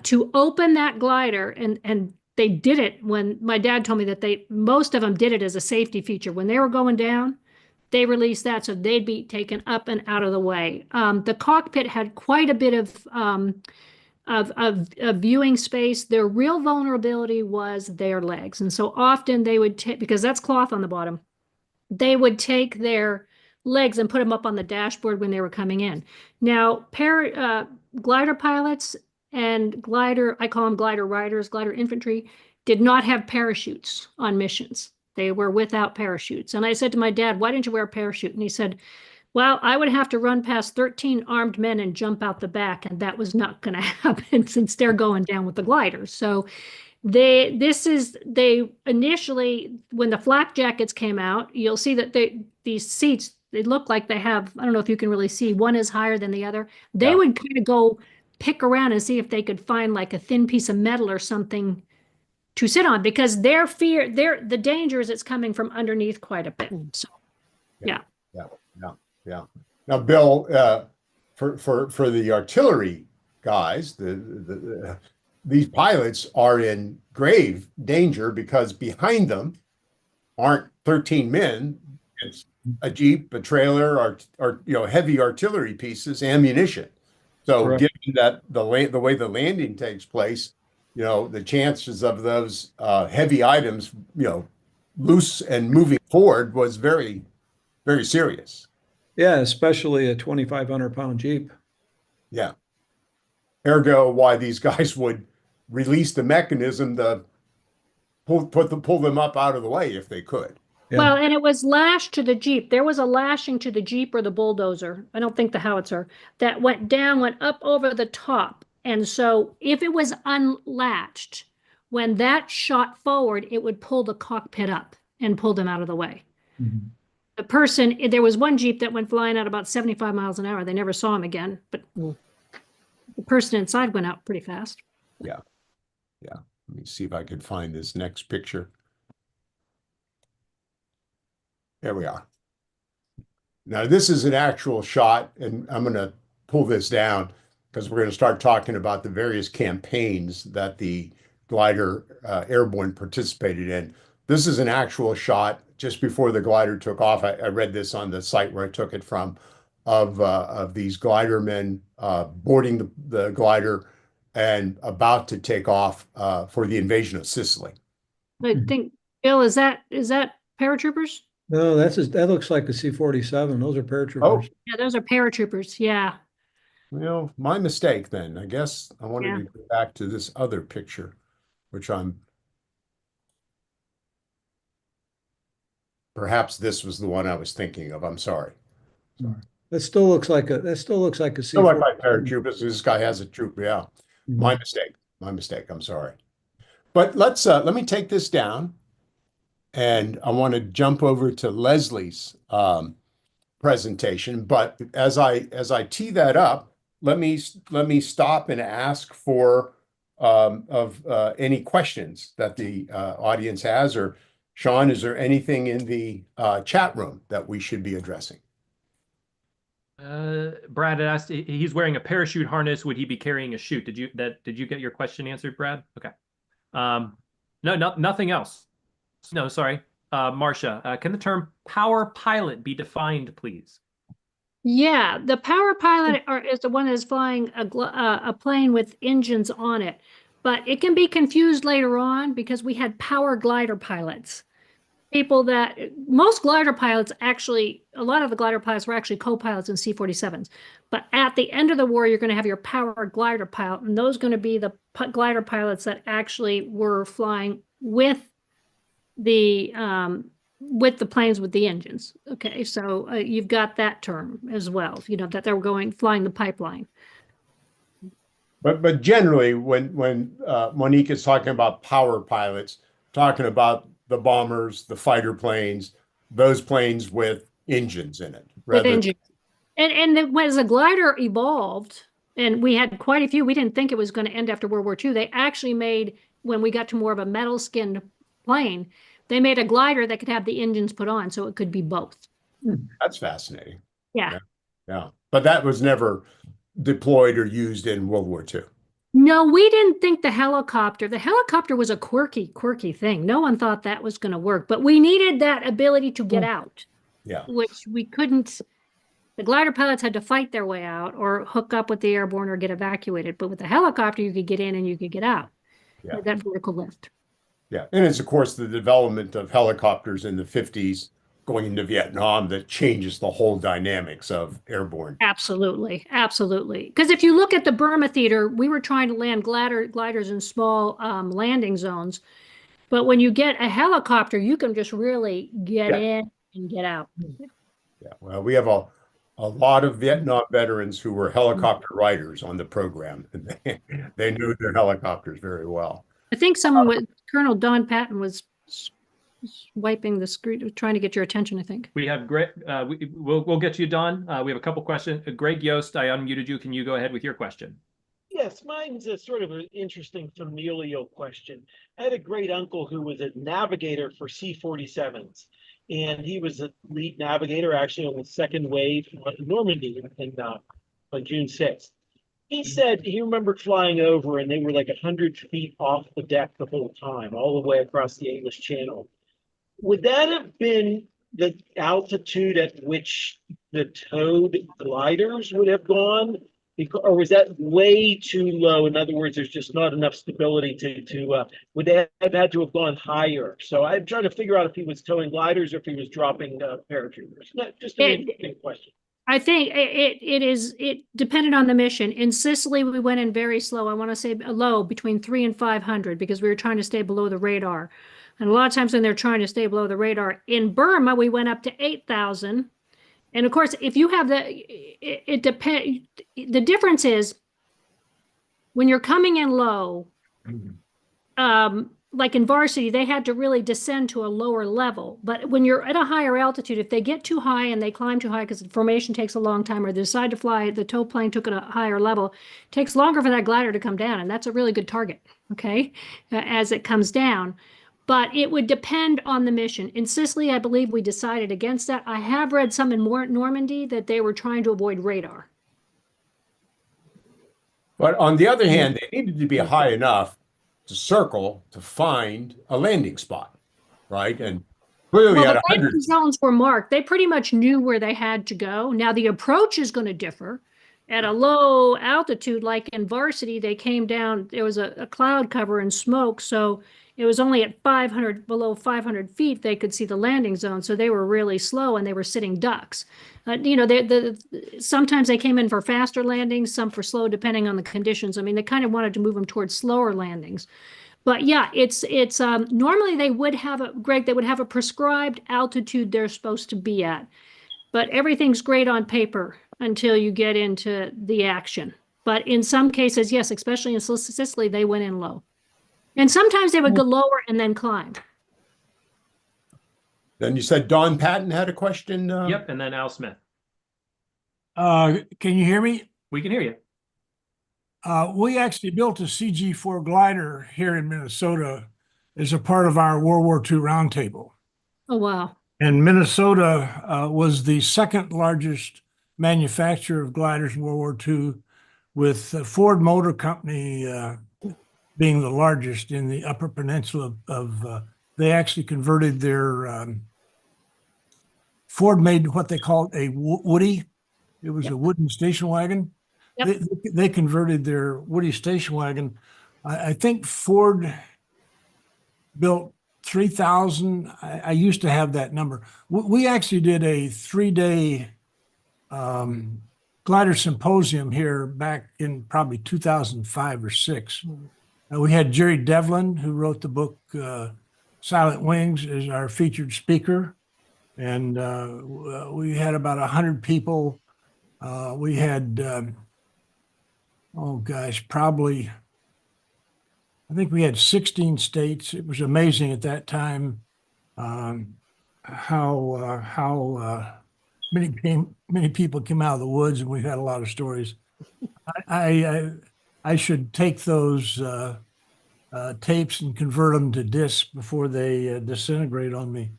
To open that glider, and they did it when my dad told me that most of them did it as a safety feature. When they were going down, they released that so they'd be taken up and out of the way. The cockpit had quite a bit of viewing space. Their real vulnerability was their legs. And so often they would take, because that's cloth on the bottom, they would take their legs and put them up on the dashboard when they were coming in. Now, glider pilots and I call them glider riders, glider infantry, did not have parachutes on missions. They were without parachutes. And I said to my dad, why didn't you wear a parachute? And he said, well, I would have to run past 13 armed men and jump out the back, and that was not going to happen since they're going down with the gliders. So they initially, when the flak jackets came out, you'll see that these seats, they look like they have, I don't know if you can really see, one is higher than the other. They would kind of go pick around and see if they could find like a thin piece of metal or something to sit on, because the danger is it's coming from underneath quite a bit. So, yeah. Now, Bill, for the artillery guys, these pilots are in grave danger because behind them aren't 13 men. It's a Jeep, a trailer, or heavy artillery pieces, ammunition. So, Correct. given that the way the landing takes place, the chances of those heavy items, loose and moving forward was very, very serious. Yeah, especially a 2,500-pound Jeep. Yeah. Ergo, why these guys would release the mechanism to pull them up out of the way if they could. Yeah. Well, and it was lashed to the Jeep. There was a lashing to the Jeep or the bulldozer. I don't think the howitzer that went up over the top. And so if it was unlatched, when that shot forward, it would pull the cockpit up and pull them out of the way. Mm-hmm. There was one Jeep that went flying at about 75 miles an hour. They never saw him again, but the person inside went out pretty fast. Yeah. Let me see if I can find this next picture. There we are. Now, this is an actual shot, and I'm going to pull this down because we're going to start talking about the various campaigns that the glider Airborne participated in. This is an actual shot just before the glider took off. I read this on the site where I took it from, of these glidermen boarding the glider and about to take off for the invasion of Sicily. I think, Bill, is that paratroopers? No, that looks like a C-47. Those are paratroopers. Yeah, those are paratroopers. Yeah. Well, my mistake then. I guess I wanted to go back to this other picture, which perhaps this was the one I was thinking of. I'm sorry. That still looks like a C-47. Still like my paratroopers. This guy has a troop. Yeah. Mm-hmm. My mistake. I'm sorry. But let me take this down, and I want to jump over to Leslie's presentation. But as I tee that up, let me stop and ask for any questions that the audience has. Or Sean, is there anything in the chat room that we should be addressing? Brad had asked, he's wearing a parachute harness. Would he be carrying a chute? Did you get your question answered, Brad? Okay. No, nothing else. No, sorry. Marcia, can the term power pilot be defined, please? Yeah, the power pilot is the one that is flying a plane with engines on it, but it can be confused later on because we had power glider pilots. Most glider pilots actually, a lot of the glider pilots were actually co-pilots in C-47s. But at the end of the war, you're going to have your power glider pilot, and those are going to be the glider pilots that actually were flying with the planes with the engines. Okay, so you've got that term as well. You know that they were flying the pipeline. But generally, when Monique is talking about power pilots, talking about the bombers, the fighter planes, those planes with engines in it. With engines. And as the glider evolved, and we had quite a few, we didn't think it was going to end after World War II. They actually made, when we got to more of a metal-skinned plane, they made a glider that could have the engines put on, so it could be both. That's fascinating. Yeah. Yeah. But that was never deployed or used in World War II. No, we didn't think the helicopter was a quirky thing. No one thought that was going to work, but we needed that ability to get out. Yeah. Which we couldn't. The glider pilots had to fight their way out or hook up with the airborne or get evacuated. But with the helicopter, you could get in and you could get out. Yeah. With that vertical lift. Yeah. And it's, of course, the development of helicopters in the 50s going into Vietnam that changes the whole dynamics of airborne. Absolutely. Absolutely. Because if you look at the Burma theater, we were trying to land gliders in small landing zones. But when you get a helicopter, you can just really get in and get out. Yeah. Well, we have a lot of Vietnam veterans who were helicopter riders on the program. They knew their helicopters very well. I think someone with Colonel Don Patton was wiping the screen, trying to get your attention, I think. We have Greg. We'll get to you, Don. We have a couple questions. Greg Yost, I unmuted you. Can you go ahead with your question? Yes, mine's a sort of an interesting familial question. I had a great uncle who was a navigator for C-47s, and he was a lead navigator actually on the second wave on Normandy on June 6th. He said he remembered flying over and they were like 100 feet off the deck the whole time, all the way across the English Channel. Would that have been the altitude at which the towed gliders would have gone? Or was that way too low? In other words, there's just not enough stability to would they have had to have gone higher? So I'm trying to figure out if he was towing gliders or if he was dropping paratroopers. Just an interesting question. I think it depended on the mission. In Sicily, we went in very slow. I want to say low, between 300 and 500, because we were trying to stay below the radar. And a lot of times when they're trying to stay below the radar, in Burma, we went up to 8,000. And of course, if you have it depends. The difference is when you're coming in low, like in varsity, they had to really descend to a lower level. But when you're at a higher altitude, if they get too high and they climb too high because the formation takes a long time, or they decide to fly, the tow plane took it at a higher level, it takes longer for that glider to come down. And that's a really good target, okay, as it comes down. But it would depend on the mission. In Sicily, I believe we decided against that. I have read some in Normandy that they were trying to avoid radar. But on the other hand, they needed to be high enough to circle to find a landing spot, right? And clearly at 100. The zones were marked. They pretty much knew where they had to go. Now the approach is going to differ. At a low altitude, like in varsity, they came down. There was a cloud cover and smoke, so it was only at below 500 feet they could see the landing zone. So they were really slow and they were sitting ducks. Sometimes they came in for faster landings, some for slow, depending on the conditions. I mean, they kind of wanted to move them towards slower landings. But yeah, it's normally they would have a prescribed altitude they're supposed to be at. But everything's great on paper until you get into the action. But in some cases, yes, especially in Sicily, they went in low. And sometimes they would go lower and then climb. Then you said Don Patton had a question? Yep, and then Al Smith. Can you hear me? We can hear you. We actually built a CG-4 glider here in Minnesota as a part of our World War II roundtable. Oh, wow. And Minnesota was the second largest manufacturer of gliders in World War II, with Ford Motor Company being the largest in the Upper Peninsula of they actually converted their Ford made what they called a Woody. It was a wooden station wagon. Yep. They converted their Woody station wagon. I think Ford built 3,000. I used to have that number. We actually did a 3-day glider symposium here back in probably 2005 or 6. We had Jerry Devlin, who wrote the book Silent Wings, as our featured speaker. And we had about 100 people. We had, oh gosh, probably, I think we had 16 states. It was amazing at that time how many people came out of the woods, and we've had a lot of stories. I should take those tapes and convert them to discs before they disintegrate on me.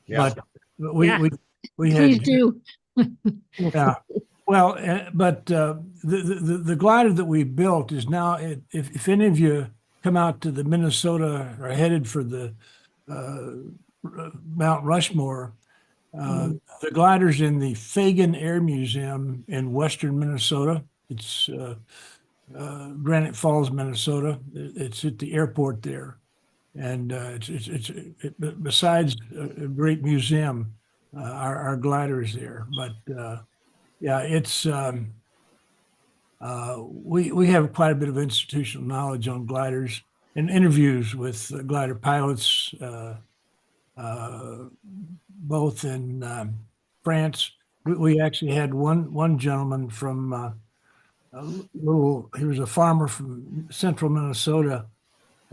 Yeah. But we had. Please do. Yeah. Well, but the glider that we built is now, if any of you come out to the Minnesota or headed for the Mount Rushmore, the glider's in the Fagan Air Museum in western Minnesota. It's Granite Falls, Minnesota. It's at the airport there, and besides a great museum, our glider is there. But yeah, it's we have quite a bit of institutional knowledge on gliders and interviews with glider pilots, both in France. We actually had one gentleman from he was a farmer from central Minnesota.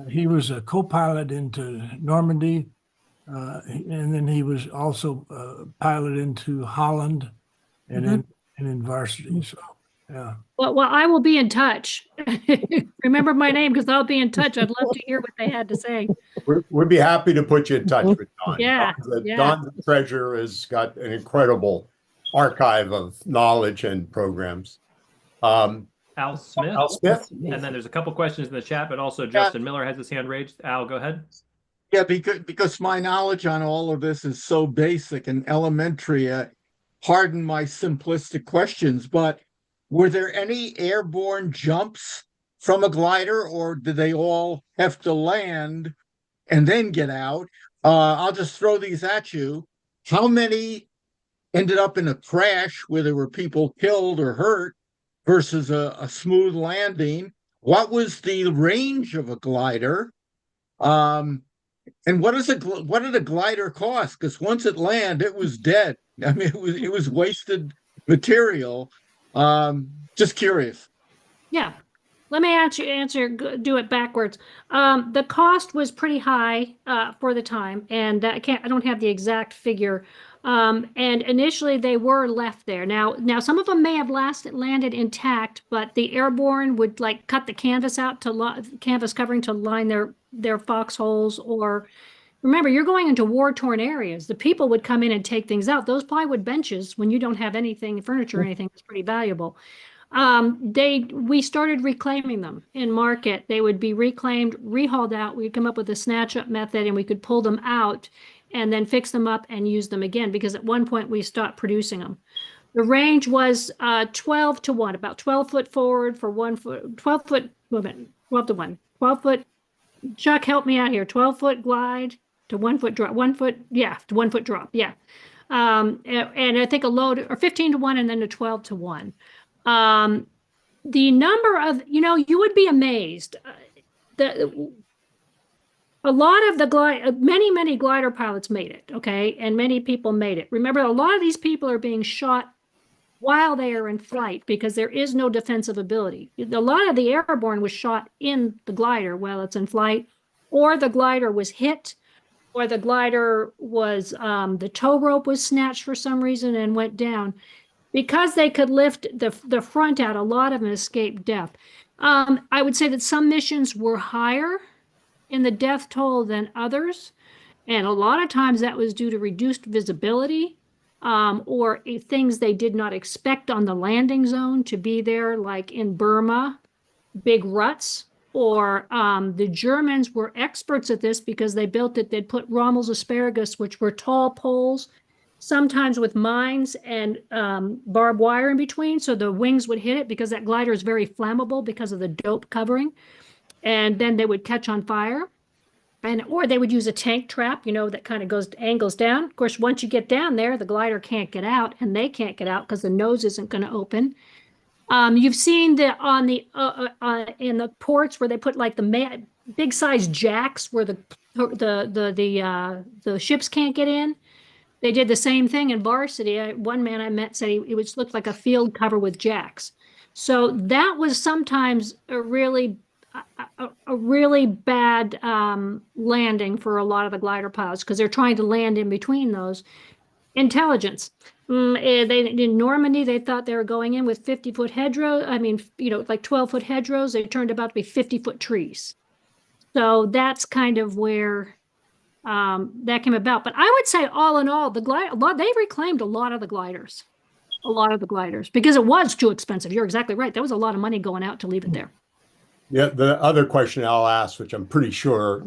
He was a co-pilot into Normandy, and then he was also pilot into Holland and in varsity. So, yeah. Well, I will be in touch. Remember my name, because I'll be in touch. I'd love to hear what they had to say. We'd be happy to put you in touch with Don. Yeah, Don's a treasure, has got an incredible archive of knowledge and programs. Al Smith. Al Smith. And then there's a couple questions in the chat, but also Justin Miller has his hand raised. Al, go ahead. Yeah, because my knowledge on all of this is so basic and elementary. Pardon my simplistic questions, but were there any airborne jumps from a glider, or did they all have to land and then get out? I'll just throw these at you. How many ended up in a crash where there were people killed or hurt versus a smooth landing? What was the range of a glider? And what did a glider cost? Because once it landed, it was dead. I mean, it was wasted material. Just curious. Yeah. Let me do it backwards. The cost was pretty high for the time, and I don't have the exact figure. And initially they were left there. Now some of them may have landed intact, but the Airborne would like cut the canvas out to canvas covering to line their foxholes. Or remember, you're going into war-torn areas. The people would come in and take things out. Those plywood benches, when you don't have anything, furniture or anything, is pretty valuable. We started reclaiming them in market. They would be reclaimed, rehauled out. We'd come up with a snatch up method, and we could pull them out and then fix them up and use them again, because at one point we stopped producing them. The range was 12 to 1, about 12 foot forward for 1 foot, 12 foot, 12 to 1, 12 foot. Chuck, help me out here. 12 foot glide to 1 foot drop, 1 foot, yeah, to 1 foot drop, yeah. And I think a load, or 15 to 1, and then a 12 to 1. The number of, you would be amazed. A lot of the many glider pilots made it, okay? And many people made it. Remember, a lot of these people are being shot while they are in flight because there is no defensive ability. A lot of the Airborne was shot in the glider while it's in flight, or the glider was hit, or the glider was, the tow rope was snatched for some reason and went down. because they could lift the front out, a lot of them escaped death. I would say that some missions were higher in the death toll than others. And a lot of times that was due to reduced visibility, or things they did not expect on the landing zone to be there, like in Burma, big ruts. Or the Germans were experts at this because they built it. They'd put Rommel's asparagus, which were tall poles, sometimes with mines and barbed wire in between, so the wings would hit it, because that glider is very flammable because of the dope covering. And then they would catch on fire. Or they would use a tank trap, that kind of angles down. Of course, once you get down there, the glider can't get out, and they can't get out because the nose isn't going to open. You've seen in the ports where they put like the big size jacks where the ships can't get in. They did the same thing in Varsity. One man I met said it looked like a field cover with jacks. So that was sometimes a really bad landing for a lot of the glider pilots, because they're trying to land in between those. Intelligence. In Normandy, they thought they were going in with 50-foot hedgerows. I mean, like 12-foot hedgerows. They turned out to be 50-foot trees. So that's kind of where that came about. But I would say, all in all, they reclaimed a lot of the gliders. A lot of the gliders, because it was too expensive. You're exactly right. There was a lot of money going out to leave it there. Yeah, the other question I'll ask, which I'm pretty sure,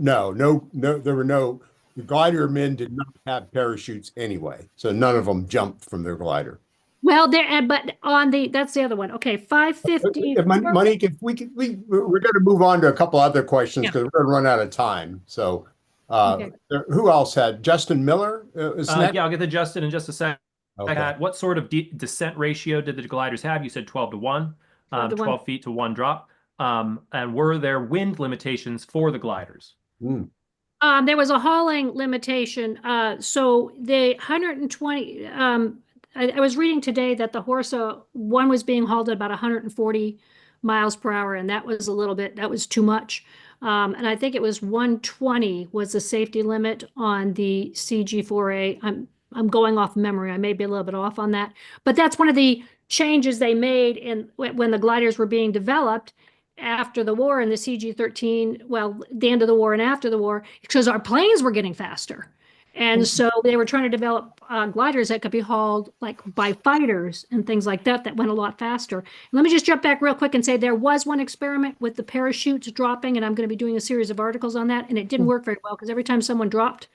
the glider men did not have parachutes anyway, so none of them jumped from their glider. Well, that's the other one. Okay, 550. Monique, if we're going to move on to a couple other questions, because we're going to run out of time. So, Okay. who else had Justin Miller? Yeah, I'll get to Justin in just a second. Okay. What sort of descent ratio did the gliders have? You said 12 to 1, 12 feet to 1 drop. And were there wind limitations for the gliders? There was a hauling limitation. So the 120, I was reading today that the Horsa one was being hauled at about 140 miles per hour, and that was that was too much. And I think it was 120 was the safety limit on the CG-4A. I'm going off memory. I may be a little bit off on that, but that's one of the changes they made when the gliders were being developed after the war, in the CG-13, well, the end of the war and after the war, because our planes were getting faster. And so they were trying to develop gliders that could be hauled like by fighters and things like that went a lot faster. Let me just jump back real quick and say there was one experiment with the parachutes dropping, and I'm going to be doing a series of articles on that, and it didn't work very well, because every time someone jumped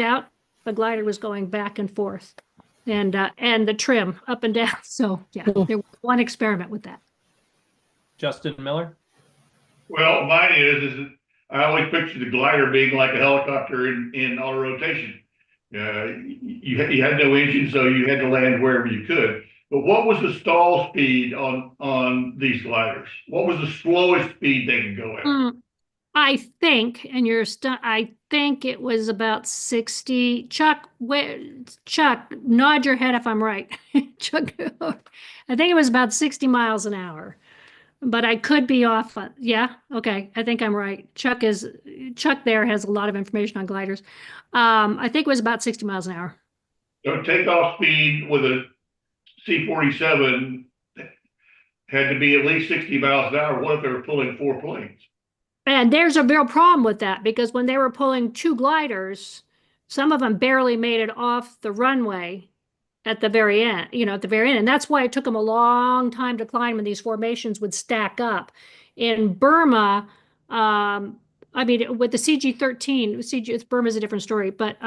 out, the glider was going back and forth, and the trim up and down. So yeah, there was one experiment with that. Justin Miller? Well, mine is I always picture the glider being like a helicopter in auto rotation. You had no engine, so you had to land wherever you could. But what was the stall speed on these gliders? What was the slowest speed they could go at? I think, I think it was about 60. Chuck, nod your head if I'm right. Chuck, I think it was about 60 miles an hour. But I could be off. Yeah, okay. I think I'm right. Chuck there has a lot of information on gliders. I think it was about 60 miles an hour. So takeoff speed with a C-47 had to be at least 60 miles an hour. What if they were pulling 4 planes? And there's a real problem with that, because when they were pulling 2 gliders, some of them barely made it off the runway at the very end, and that's why it took them a long time to climb, and these formations would stack up. In Burma, with the CG-13, Burma's a different story, but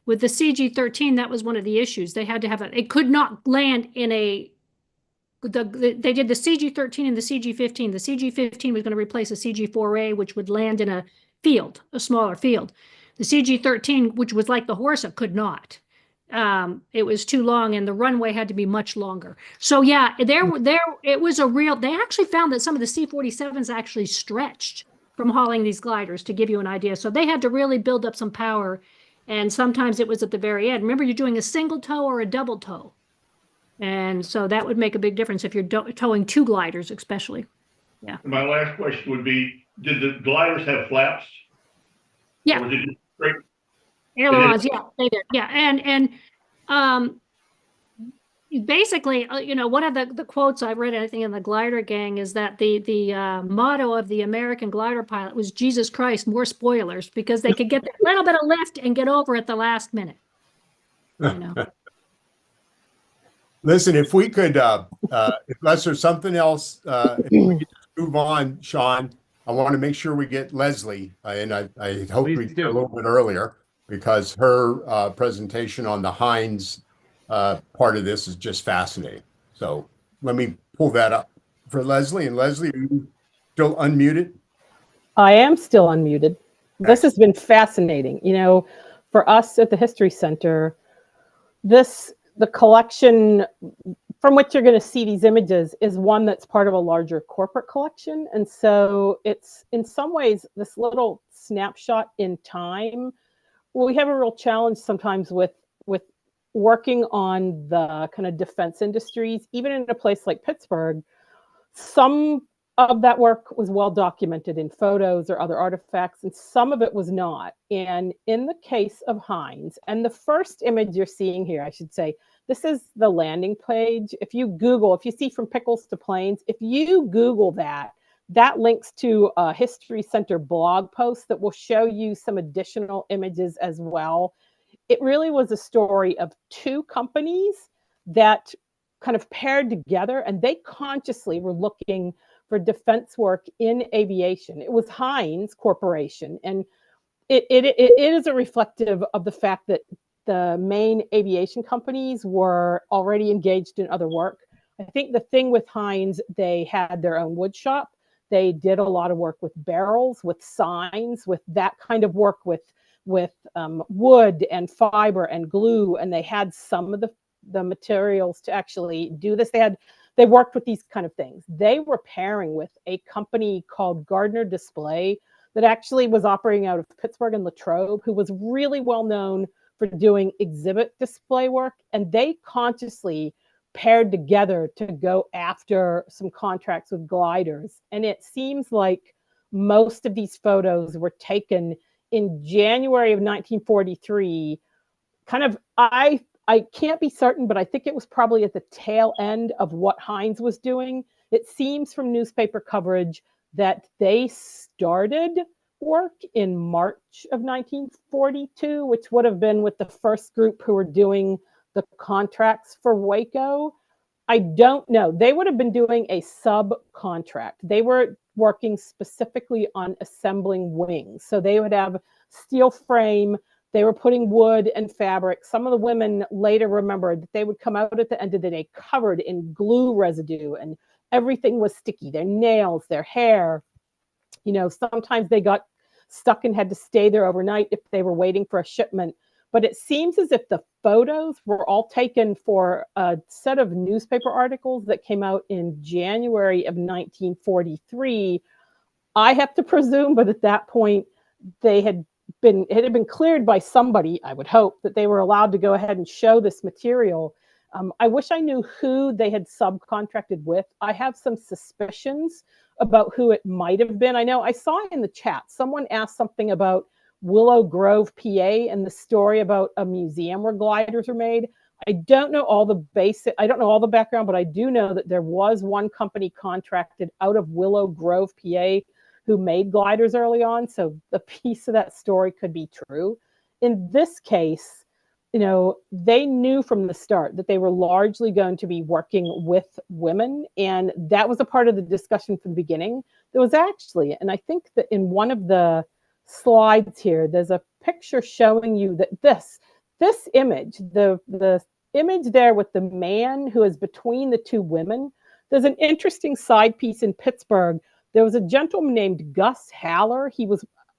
with the CG-13, that was one of the issues. They had to have it could not land in they did the CG-13 and the CG-15. The CG-15 was going to replace a CG-4A, which would land in a smaller field. The CG-13, which was like the Horsa, could not. It was too long, and the runway had to be much longer. So yeah, it was they actually found that some of the C-47s actually stretched from hauling these gliders, to give you an idea. So they had to really build up some power, and sometimes it was at the very end. Remember, you're doing a single tow or a double tow. And so that would make a big difference if you're towing 2 gliders, especially. Yeah. My last question would be, did the gliders have flaps? Yeah. Or was it just straight? Ailerons, yeah, they did. Yeah, and Basically, one of the quotes I read, I think, in the Glider Gang is that the motto of the American glider pilot was Jesus Christ, more spoilers, because they could get a little bit of lift and get over at the last minute. Listen, if we could, unless there's something else, if we could just move on, Sean, I want to make sure we get Leslie, and I hope Please we get do. a little bit earlier because her presentation on the Heinz part of this is just fascinating. So let me pull that up for Leslie. And Leslie, are you still unmuted? I am still unmuted. This has been fascinating. For us at the History Center, the collection from which you're going to see these images is one that's part of a larger corporate collection. And so it's in some ways this little snapshot in time. We have a real challenge sometimes with working on the kind of defense industries, even in a place like Pittsburgh. Some of that work was well documented in photos or other artifacts, and some of it was not. And in the case of Heinz, and the first image you're seeing here, I should say, this is the landing page. If you see From Pickles to Planes, if you Google that links to a History Center blog post that will show you some additional images as well. It really was a story of two companies that kind of paired together, and they consciously were looking for defense work in aviation. It was Heinz Corporation, and it is a reflective of the fact that the main aviation companies were already engaged in other work. I think the thing with Heinz, they had their own wood shop. They did a lot of work with barrels, with signs, with that kind of work with wood and fiber and glue, and they had some of the materials to actually do this. They worked with these kind of things. They were pairing with a company called Gardner Display that actually was operating out of Pittsburgh and Latrobe, who was really well known for doing exhibit display work. And they consciously paired together to go after some contracts with gliders. And it seems like most of these photos were taken in January of 1943. Kind of, I can't be certain, but I think it was probably at the tail end of what Heinz was doing. It seems from newspaper coverage that they started work in March of 1942, which would have been with the first group who were doing the contracts for Waco. I don't know. They would have been doing a subcontract. They were working specifically on assembling wings. So they would have steel frame. They were putting wood and fabric. Some of the women later remembered that they would come out at the end of the day covered in glue residue, and everything was sticky. Their nails, their hair. Sometimes they got stuck and had to stay there overnight if they were waiting for a shipment. But it seems as if the photos were all taken for a set of newspaper articles that came out in January of 1943. I have to presume, but at that point, it had been cleared by somebody, I would hope, that they were allowed to go ahead and show this material. I wish I knew who they had subcontracted with. I have some suspicions about who it might have been. I know I saw in the chat, someone asked something about Willow Grove, PA, and the story about a museum where gliders are made. I don't know all the background, but I do know that there was one company contracted out of Willow Grove, PA, who made gliders early on. So the piece of that story could be true. In this case, they knew from the start that they were largely going to be working with women. And that was a part of the discussion from the beginning. There was actually, and I think that in one of the slides here, there's a picture showing you that this image, the image there with the man who is between the two women, there's an interesting side piece in Pittsburgh. There was a gentleman named Gus Haller. He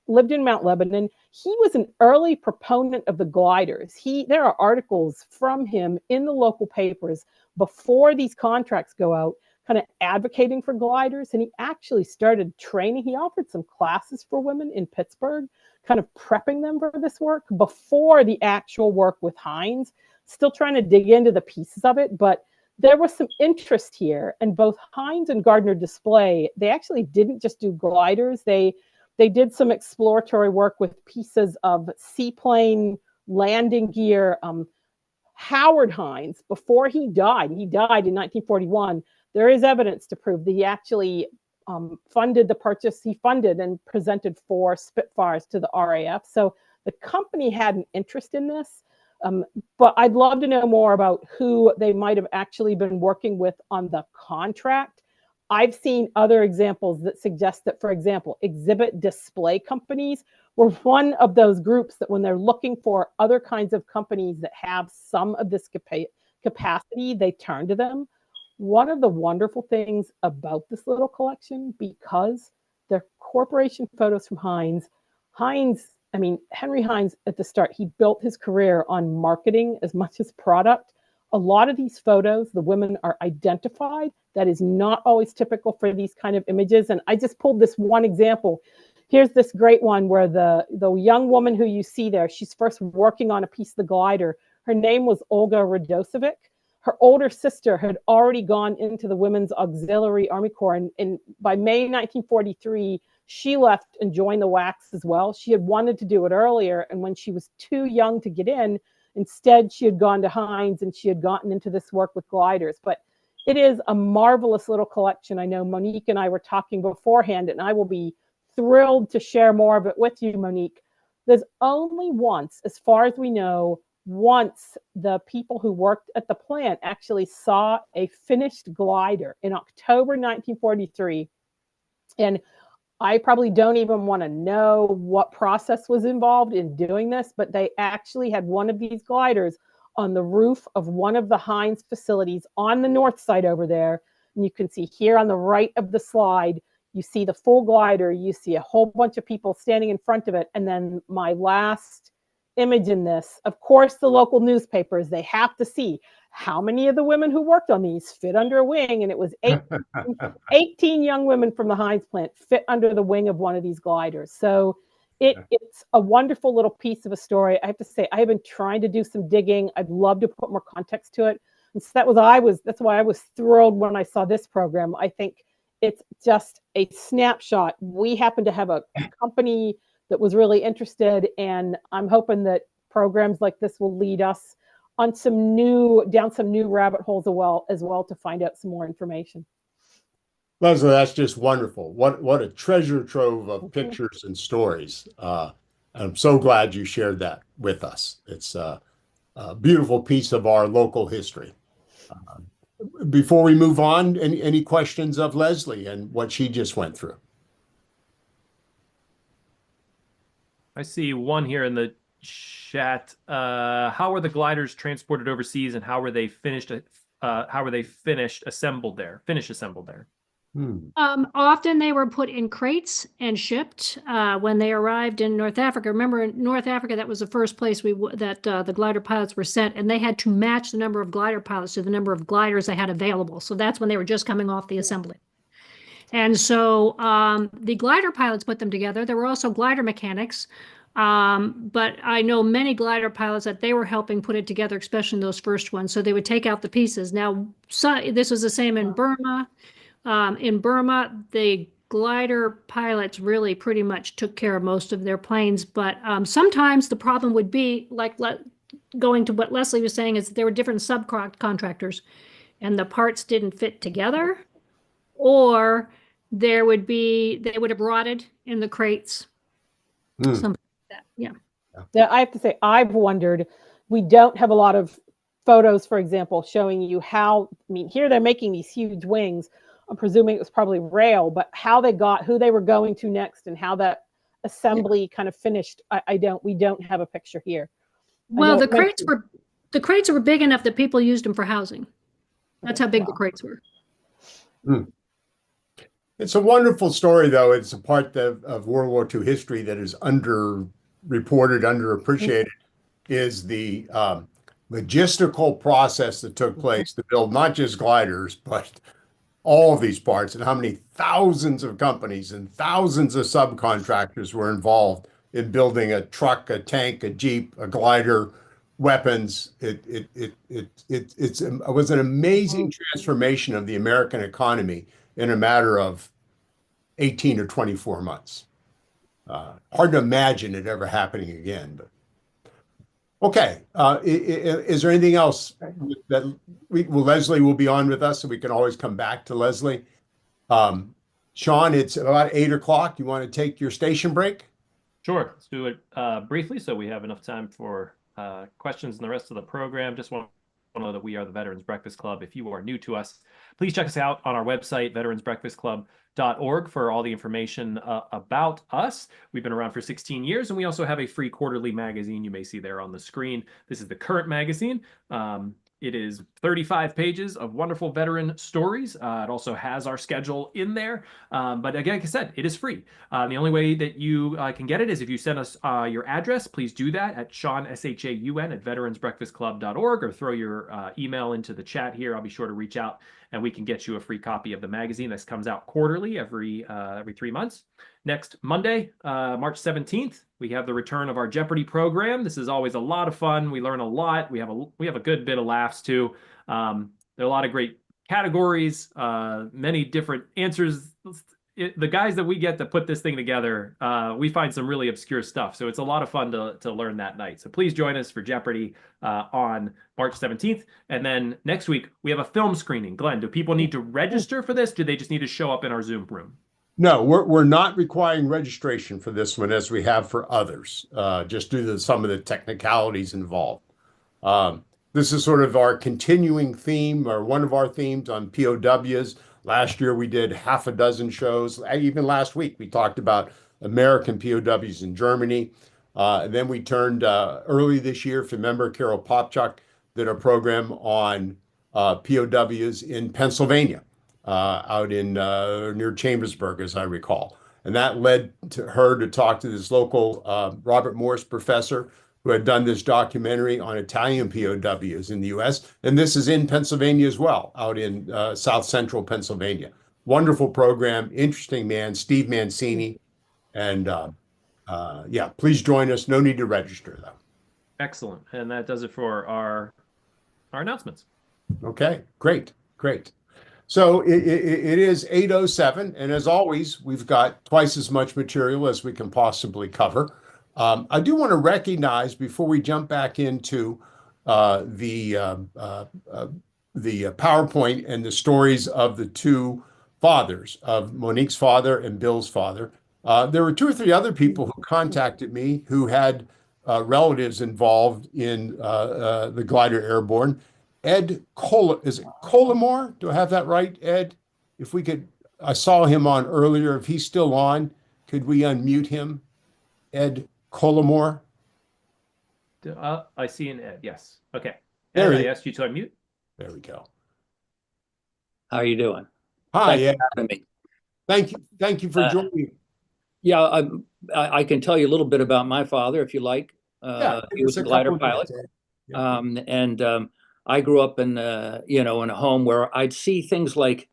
lived in Mount Lebanon. He was an early proponent of the gliders. There are articles from him in the local papers before these contracts go out, kind of advocating for gliders. And he actually started training. He offered some classes for women in Pittsburgh, kind of prepping them for this work before the actual work with Heinz. Still trying to dig into the pieces of it, but there was some interest here. And both Heinz and Gardner Display, they actually didn't just do gliders. They did some exploratory work with pieces of seaplane landing gear, Howard Heinz, before he died in 1941, there is evidence to prove that he actually funded the purchase. He funded and presented 4 Spitfires to the RAF. So the company had an interest in this. But I'd love to know more about who they might have actually been working with on the contract. I've seen other examples that suggest that, for example, exhibit display companies were one of those groups that when they're looking for other kinds of companies that have some of this capacity, they turn to them. One of the wonderful things about this little collection, because they're corporation photos from Heinz, Henry Heinz at the start, he built his career on marketing as much as product. A lot of these photos, the women are identified. That is not always typical for these kind of images. And I just pulled this one example. Here's this great one where the young woman who you see there, she's first working on a piece of the glider. Her name was Olga Radosevic. Her older sister had already gone into the Women's Auxiliary Army Corps. And by May 1943, she left and joined the WACs as well. She had wanted to do it earlier. And when she was too young to get in, instead, she had gone to Heinz and she had gotten into this work with gliders. But it is a marvelous little collection. I know Monique and I were talking beforehand, and I will be thrilled to share more of it with you, Monique. There's only once, as far as we know, once the people who worked at the plant actually saw a finished glider in October 1943. And I probably don't even want to know what process was involved in doing this, but they actually had one of these gliders on the roof of one of the Heinz facilities on the north side over there. And you can see here on the right of the slide, you see the full glider, you see a whole bunch of people standing in front of it. And then my last image in this, of course, the local newspapers, they have to see how many of the women who worked on these fit under a wing. And it was 18 young women from the Heinz plant fit under the wing of one of these gliders. So it's a wonderful little piece of a story. I have to say, I have been trying to do some digging. I'd love to put more context to it. And so that's why I was thrilled when I saw this program. I think it's just a snapshot. We happen to have a company that was really interested, and I'm hoping that programs like this will lead us on down some new rabbit holes as well to find out some more information. Leslie, that's just wonderful. What a treasure trove of pictures and stories. I'm so glad you shared that with us. It's a beautiful piece of our local history. Before we move on, any questions of Leslie and what she just went through? I see one here in the chat. How were the gliders transported overseas, and how were they finished? Assembled there? Often they were put in crates and shipped when they arrived in North Africa. Remember, in North Africa, that was the first place that the glider pilots were sent, and they had to match the number of glider pilots to the number of gliders they had available. So that's when they were just coming off the assembly. And so the glider pilots put them together. There were also glider mechanics, but I know many glider pilots that they were helping put it together, especially in those first ones. So they would take out the pieces. Now, this was the same in Burma. In Burma, the glider pilots really pretty much took care of most of their planes, but sometimes the problem would be, like going to what Leslie was saying, is that there were different subcontractors and the parts didn't fit together, or they would have rotted in the crates. Something like that. Yeah. I have to say, I've wondered, we don't have a lot of photos, for example, showing you how, here they're making these huge wings. I'm presuming it was probably rail, but how they got, who they were going to next, and how that assembly kind of finished. We don't have a picture here. Well, the crates were big enough that people used them for housing. That's how big the crates were. It's a wonderful story, though. It's a part of World War II history that is underreported, underappreciated, is the logistical process that took place to build not just gliders, but all of these parts, and how many thousands of companies and thousands of subcontractors were involved in building a truck, a tank, a jeep, a glider, weapons. It was an amazing transformation of the American economy in a matter of 18 or 24 months. Hard to imagine it ever happening again. But Okay. Is there anything else that Leslie will be on with us, so we can always come back to Leslie? Sean, it's about 8 o'clock. You want to take your station break? Sure. Let's do it briefly so we have enough time for questions in the rest of the program. Just want to know that we are the Veterans Breakfast Club. If you are new to us, please check us out on our website, veteransbreakfastclub.org, for all the information about us. We've been around for 16 years, and we also have a free quarterly magazine you may see there on the screen. This is the current magazine. It is 35 pages of wonderful veteran stories. It also has our schedule in there. But again, like I said, it is free. The only way that you can get it is if you send us your address. Please do that at Shaun, SHAUN, at veteransbreakfastclub.org, or throw your email into the chat here. I'll be sure to reach out, and we can get you a free copy of the magazine. This comes out quarterly every 3 months. Next Monday, March 17th, we have the return of our Jeopardy program. This is always a lot of fun. We learn a lot. We have a good bit of laughs too. There are a lot of great categories, many different answers. The guys that we get to put this thing together, we find some really obscure stuff. So it's a lot of fun to learn that night. So please join us for Jeopardy on March 17th. And then next week, we have a film screening. Glenn, do people need to register for this? Do they just need to show up in our Zoom room? No, we're not requiring registration for this one as we have for others, just due to some of the technicalities involved. This is sort of our continuing theme, or one of our themes on POWs. Last year we did half a dozen shows. Even last week we talked about American POWs in Germany. And then we turned early this year, if you remember, Carol Popchuk did a program on POWs in Pennsylvania. Out in near Chambersburg, as I recall. And that led to her to talk to this local Robert Morris professor who had done this documentary on Italian POWs in the U.S. And this is in Pennsylvania as well, out in South Central Pennsylvania. Wonderful program, interesting man, Steve Mancini. And yeah, please join us. No need to register, though. Excellent. And that does it for our announcements. Okay, great. So it is 8:07, and as always, we've got twice as much material as we can possibly cover. I do want to recognize, before we jump back into the PowerPoint and the stories of the two fathers, of Monique's father and Bill's father, there were 2 or 3 other people who contacted me who had relatives involved in the glider Airborne. Ed is it Collimore? Do I have that right, Ed? If we could, I saw him on earlier. If he's still on, could we unmute him? Ed Collimore? I see an Ed, yes. Okay. There Ed, I asked you to unmute. There we go. How are you doing? Hi, Thank you Ed. for having me. Thank you for joining. Yeah, I can tell you a little bit about my father if you like. He was a glider pilot. Yeah. I grew up in in a home where I'd see things like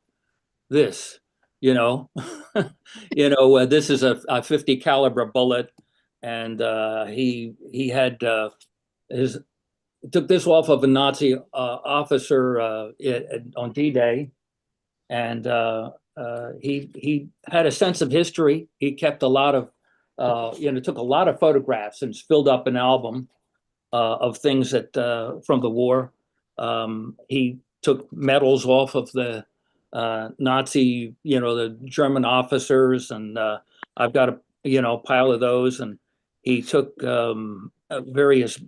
this, this is a 50 caliber bullet, and he had took this off of a Nazi officer on D-Day, and he had a sense of history. He kept a lot of took a lot of photographs and filled up an album of things that from the war. He took medals off of the Nazi, the German officers, and I've got a pile of those. And he took various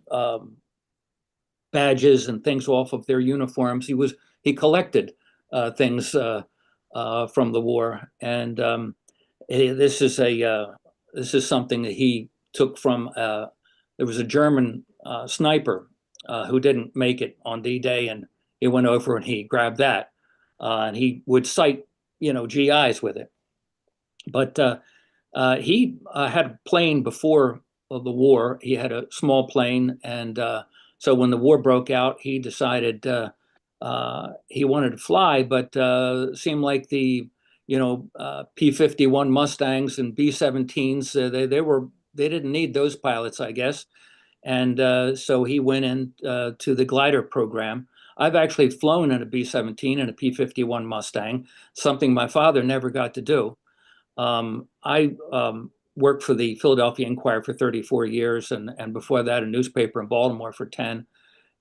badges and things off of their uniforms. He collected things from the war, and this is something that he took from. There was a German sniper who didn't make it on D-Day, and he went over and he grabbed that, and he would cite, GIs with it. But he had a plane before the war. He had a small plane, and so when the war broke out, he decided he wanted to fly, but seemed like the P-51 Mustangs and B-17s they didn't need those pilots, I guess. And so he went in to the glider program. I've actually flown in a B-17 and a P-51 Mustang, something my father never got to do. I worked for the Philadelphia Inquirer for 34 years, and before that, a newspaper in Baltimore for 10.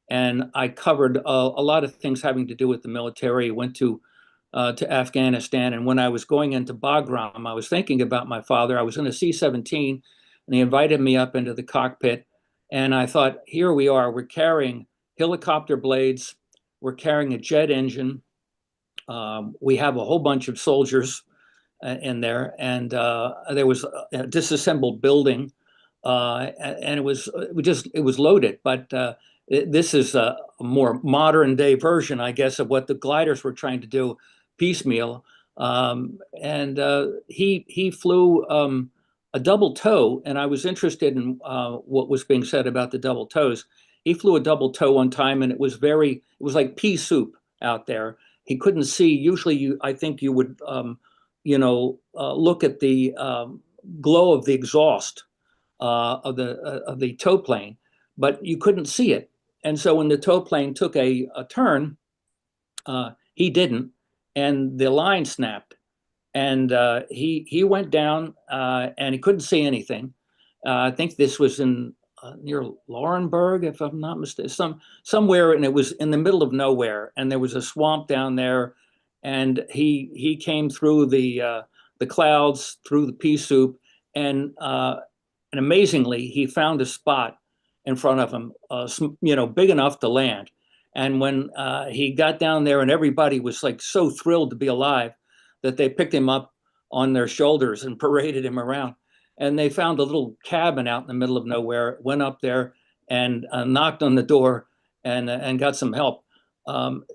And I covered a lot of things having to do with the military. Went to Afghanistan, and when I was going into Bagram, I was thinking about my father. I was in a C-17, and he invited me up into the cockpit, and I thought, here we are. We're carrying helicopter blades. We're carrying a jet engine. We have a whole bunch of soldiers in there, and there was a disassembled building, and it was loaded. But this is a more modern day version, I guess, of what the gliders were trying to do piecemeal. And he flew a double toe, and I was interested in what was being said about the double toes. He flew a double toe one time, and it was like pea soup out there. He couldn't see. Usually, I think you would, look at the glow of the exhaust of the tow plane, but you couldn't see it. And so when the tow plane took a turn, he didn't, and the line snapped, and he went down, and he couldn't see anything. I think this was in near Laurenburg, if I'm not mistaken, somewhere, and it was in the middle of nowhere, and there was a swamp down there, and he came through the clouds, through the pea soup, and amazingly, he found a spot in front of him, big enough to land. And when he got down there, and everybody was like so thrilled to be alive that they picked him up on their shoulders and paraded him around. And they found a little cabin out in the middle of nowhere, went up there and knocked on the door and got some help.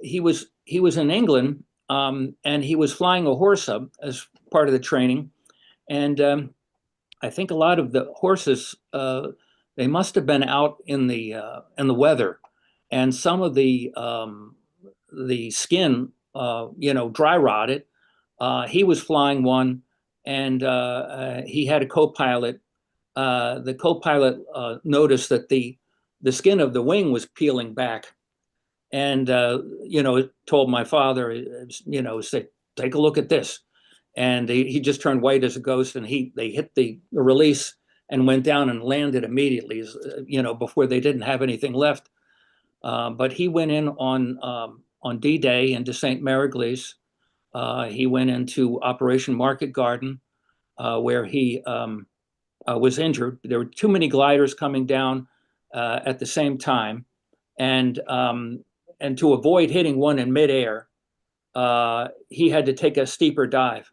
He was in England, and he was flying a horse up as part of the training. And I think a lot of the horses, they must have been out in the weather, and some of the skin, dry rotted. He was flying one, and he had a copilot. The copilot noticed that the skin of the wing was peeling back, and it told my father, say, take a look at this. And he just turned white as a ghost, and they hit the release and went down and landed immediately, before they didn't have anything left. But he went in on D-Day into St. Mariglis. He went into Operation Market Garden, where he was injured. There were too many gliders coming down at the same time, and to avoid hitting one in midair, he had to take a steeper dive.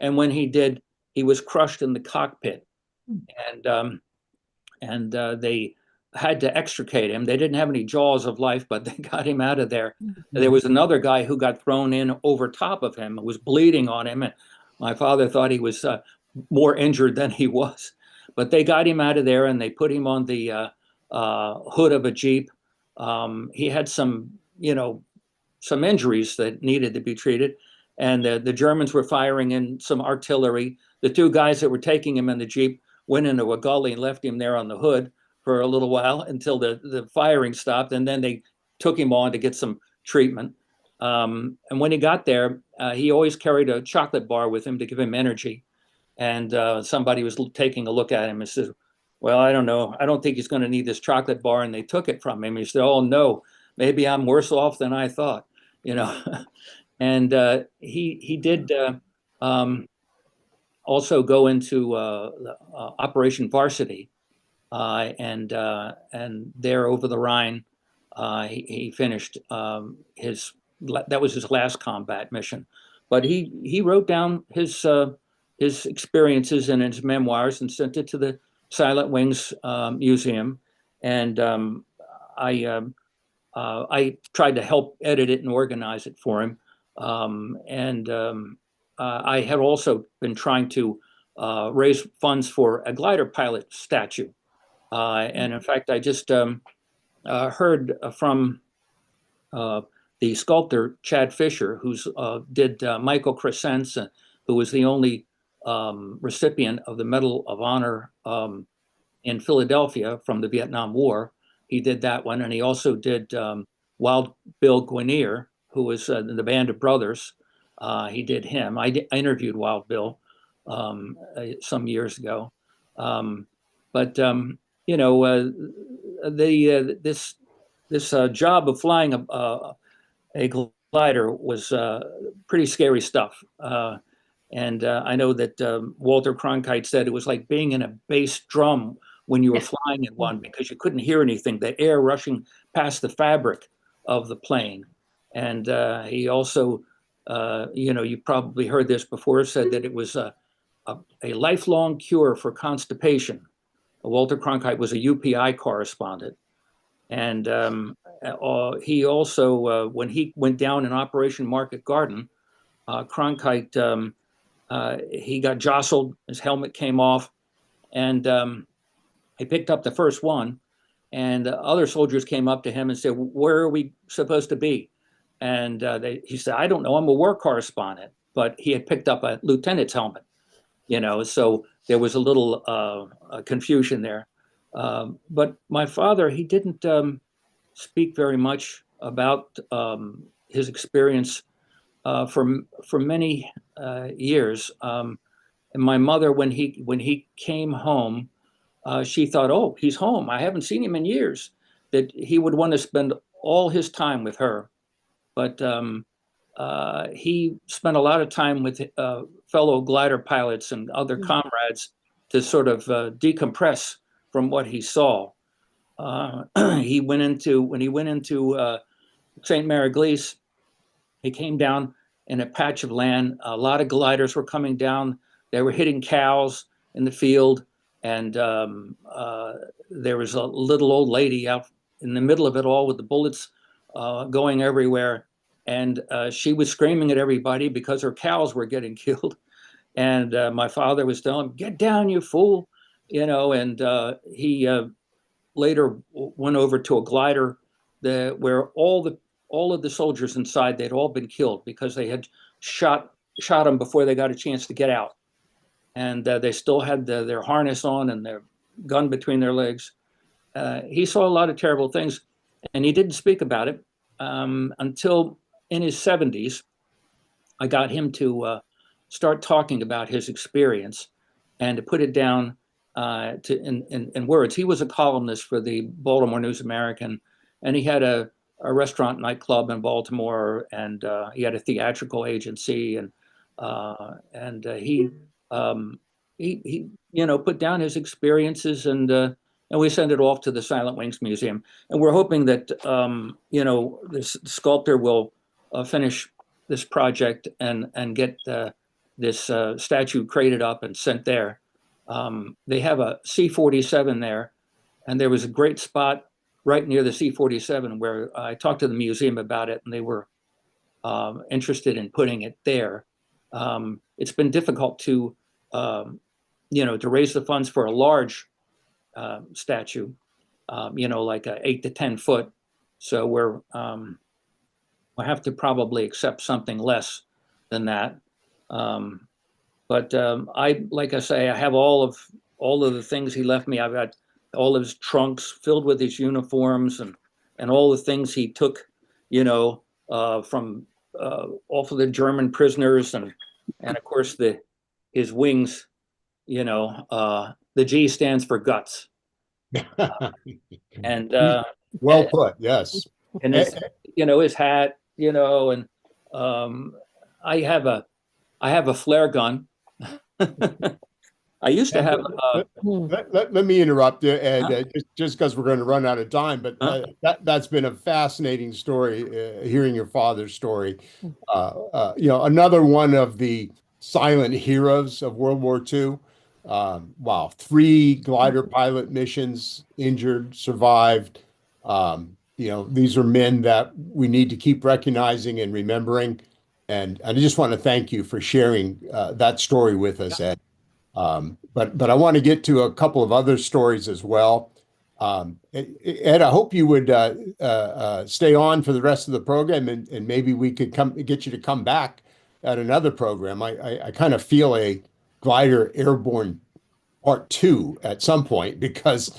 And when he did, he was crushed in the cockpit, and they had to extricate him. They didn't have any jaws of life, but they got him out of there. Mm-hmm. There was another guy who got thrown in over top of him, was bleeding on him, and my father thought he was more injured than he was. But they got him out of there, and they put him on the hood of a Jeep. He had some injuries that needed to be treated, and the Germans were firing in some artillery. The two guys that were taking him in the Jeep went into a gully and left him there on the hood for a little while until the firing stopped, and then they took him on to get some treatment. And when he got there, he always carried a chocolate bar with him to give him energy. And somebody was taking a look at him and said, well, I don't know. I don't think he's going to need this chocolate bar. And they took it from him. He said, oh, no, maybe I'm worse off than I thought, And he did also go into Operation Varsity. And there over the Rhine, he finished that was his last combat mission. But he wrote down his experiences in his memoirs and sent it to the Silent Wings Museum. And I tried to help edit it and organize it for him. I had also been trying to raise funds for a glider pilot statue. And in fact, I just heard from the sculptor Chad Fisher, who's did Michael Crescents, who was the only recipient of the Medal of Honor in Philadelphia from the Vietnam War. He did that one, and he also did Wild Bill Guinier, who was in the Band of Brothers. He did him. I interviewed Wild Bill some years ago. But you know, this job of flying a glider was pretty scary stuff. And I know that Walter Cronkite said it was like being in a bass drum when you were flying in one, because you couldn't hear anything, the air rushing past the fabric of the plane. And he also, you know, you probably heard this before, said that it was a lifelong cure for constipation. Walter Cronkite was a UPI correspondent. And he also, when he went down in Operation Market Garden, Cronkite, he got jostled, his helmet came off, and he picked up the first one. And other soldiers came up to him and said, "Where are we supposed to be?" And he said, "I don't know, I'm a war correspondent." But he had picked up a lieutenant's helmet, you know, so there was a little confusion there. But my father, he didn't speak very much about his experience for many years. And my mother, when he came home, she thought, "Oh, he's home. I haven't seen him in years." That he would want to spend all his time with her. But he spent a lot of time with fellow glider pilots and other comrades to sort of decompress from what he saw. When he went into St. Mary-Glees, he came down in a patch of land. A lot of gliders were coming down. They were hitting cows in the field. And there was a little old lady out in the middle of it all with the bullets going everywhere. And she was screaming at everybody because her cows were getting killed. And my father was telling him, "Get down, you fool." You know, and he later went over to a glider where all of the soldiers inside, they'd all been killed because they had shot them before they got a chance to get out. And they still had their harness on and their gun between their legs. He saw a lot of terrible things, and he didn't speak about it until in his 70s. I got him to start talking about his experience and to put it down in words. He was a columnist for the Baltimore News American, and he had a restaurant nightclub in Baltimore, and he had a theatrical agency, and he you know, put down his experiences, and we sent it off to the Silent Wings Museum. And we're hoping that you know, this sculptor will finish this project and get this statue crated up and sent there. They have a C-47 there, and there was a great spot right near the C-47 where I talked to the museum about it, and they were interested in putting it there. It's been difficult to you know, to raise the funds for a large statue, you know, like a 8 to 10 foot. So we'll have to probably accept something less than that. But like I say, I have all of the things he left me. I've got all of his trunks filled with his uniforms and all the things he took, you know, from off of the German prisoners, and of course his wings, you know, the G stands for guts. And well put, yes. And his, you know, his hat, you know, and I have a flare gun. I used to have. Let me interrupt you, Ed, just because we're going to run out of time. But that's been a fascinating story, hearing your father's story. You know, another one of the silent heroes of World War II. Wow, 3 glider pilot missions, injured, survived. You know, these are men that we need to keep recognizing and remembering. And I just want to thank you for sharing that story with us, Ed. But I want to get to a couple of other stories as well. Ed, I hope you would stay on for the rest of the program, and maybe we could get you to come back at another program. I kind of feel a glider Airborne Part 2 at some point, because,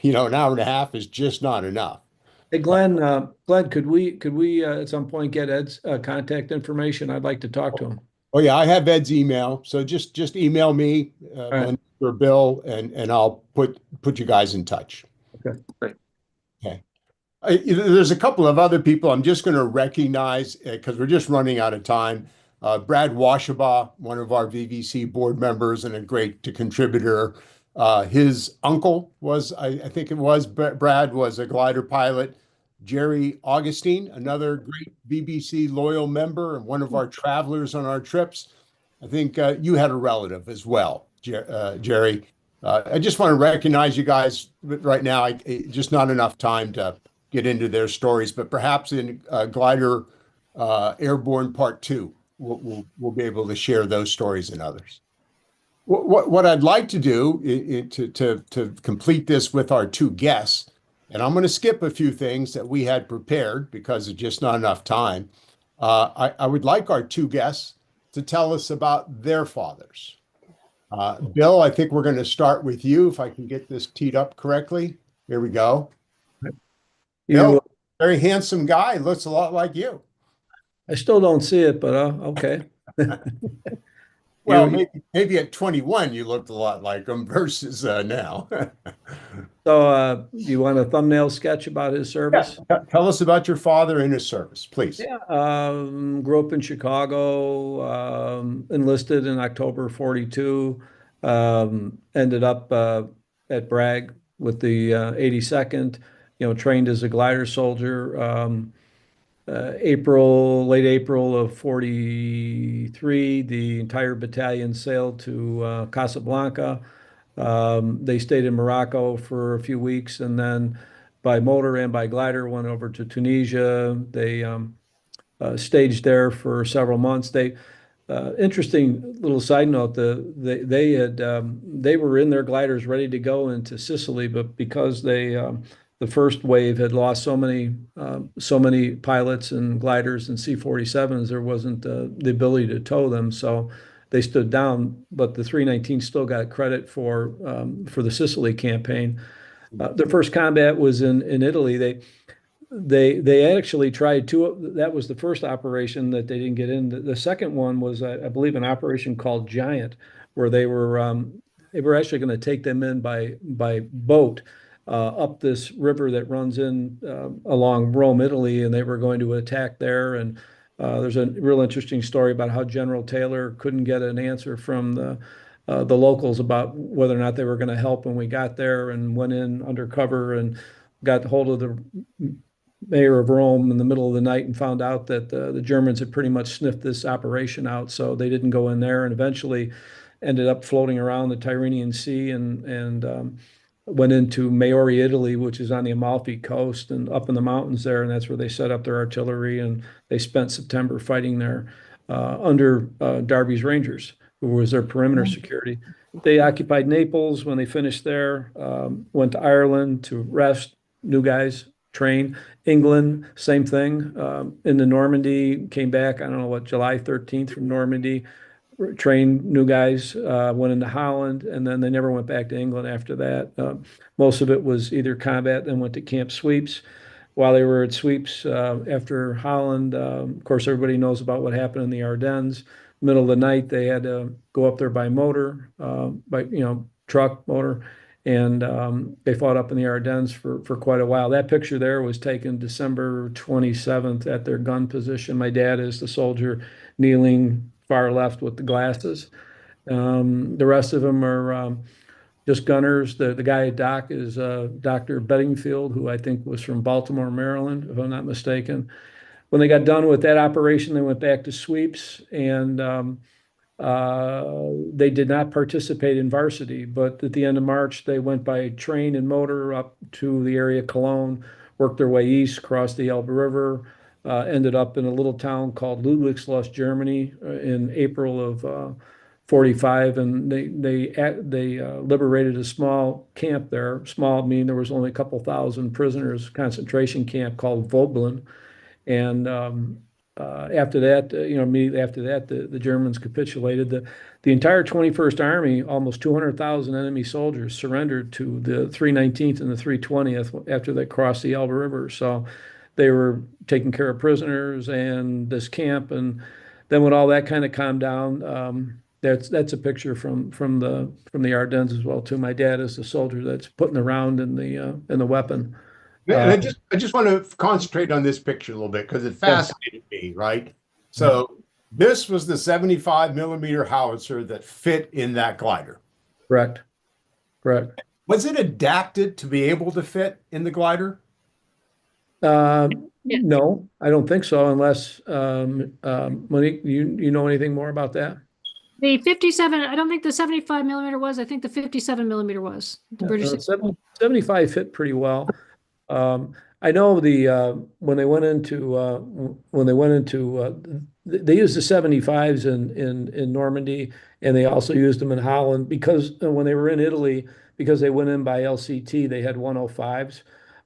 you know, an hour and a half is just not enough. Hey, Glenn, could we at some point get Ed's contact information? I'd like to talk to him. Oh yeah, I have Ed's email, so just email me, All right. or Bill, and I'll put you guys in touch. Okay. Great. Okay. There's a couple of other people I'm just going to recognize because we're just running out of time. Brad Washabaugh, one of our VVC board members and a great contributor. His uncle was, I think it was, Brad was a glider pilot. Jerry Augustine, another great VBC loyal member and one of our travelers on our trips. I think you had a relative as well, Jerry. I just want to recognize you guys right now. Just not enough time to get into their stories, but perhaps in Glider Airborne Part 2, we'll be able to share those stories and others. What I'd like to do to complete this with our two guests, and I'm going to skip a few things that we had prepared because it's just not enough time. I would like our two guests to tell us about their fathers. Bill, I think we're going to start with you, if I can get this teed up correctly. Here we go. Bill, very handsome guy, looks a lot like you. I still don't see it, but okay. Well, maybe at 21 you looked a lot like him versus now. So you want a thumbnail sketch about his service? Yeah. Tell us about your father and his service, please. Yeah, grew up in Chicago, enlisted in October 42, ended up at Bragg with the 82nd, trained as a glider soldier. Late April of 43, the entire battalion sailed to Casablanca. They stayed in Morocco for a few weeks, and then by motor and by glider went over to Tunisia. They staged there for several months. Interesting little side note: they were in their gliders ready to go into Sicily, but because the first wave had lost so many pilots and gliders and C-47s, there wasn't the ability to tow them, so they stood down. But the 319 still got credit for the Sicily campaign. Their first combat was in Italy. They actually tried to. That was the first operation that they didn't get in. The second one was, I believe, an operation called Giant, where they were actually going to take them in by boat up this river that runs in along Rome, Italy, and they were going to attack there. And there's a real interesting story about how General Taylor couldn't get an answer from the locals about whether or not they were going to help when we got there, and went in undercover and got hold of the mayor of Rome in the middle of the night and found out that the Germans had pretty much sniffed this operation out, so they didn't go in there, and eventually ended up floating around the Tyrrhenian Sea and went into Maori, Italy, which is on the Amalfi Coast and up in the mountains there, and that's where they set up their artillery, and they spent September fighting there under Darby's Rangers, who was their perimeter security. They occupied Naples when they finished there, went to Ireland to rest, new guys, train. England, same thing. In the Normandy, came back, I don't know what, July 13th from Normandy, trained new guys, went into Holland, and then they never went back to England after that. Most of it was either combat, then went to Camp Sweeps. While they were at Sweeps after Holland, of course, everybody knows about what happened in the Ardennes. Middle of the night, they had to go up there by motor, by truck motor, and they fought up in the Ardennes for quite a while. That picture there was taken December 27th at their gun position. My dad is the soldier kneeling far left with the glasses. The rest of them are just gunners. The guy at Doc is Dr. Bedingfield, who I think was from Baltimore, Maryland, if I'm not mistaken. When they got done with that operation, they went back to Sweeps, and they did not participate in varsity, but at the end of March, they went by train and motor up to the area of Cologne, worked their way east, crossed the Elbe River, ended up in a little town called Ludwigslust, Germany, in April of 45, and they liberated a small camp there. Small, meaning there was only a couple thousand prisoners, concentration camp called Voblin. And after that, immediately after that, the Germans capitulated. The entire 21st Army, almost 200,000 enemy soldiers, surrendered to the 319th and the 320th after they crossed the Elbe River. So they were taking care of prisoners and this camp, and then when all that kind of calmed down, that's a picture from the Ardennes as well too. My dad is the soldier that's putting the round in the weapon. And I just want to concentrate on this picture a little bit because it fascinated me, right? So this was the 75 millimeter howitzer that fit in that glider. Correct. Correct. Was it adapted to be able to fit in the glider? No, I don't think so, unless Monique, you know anything more about that? The 57, I don't think the 75 millimeter was. I think the 57 millimeter was. The British 75 fit pretty well. I know when they went into they used the 75s in Normandy, and they also used them in Holland because when they were in Italy, because they went in by LCT, they had 105s.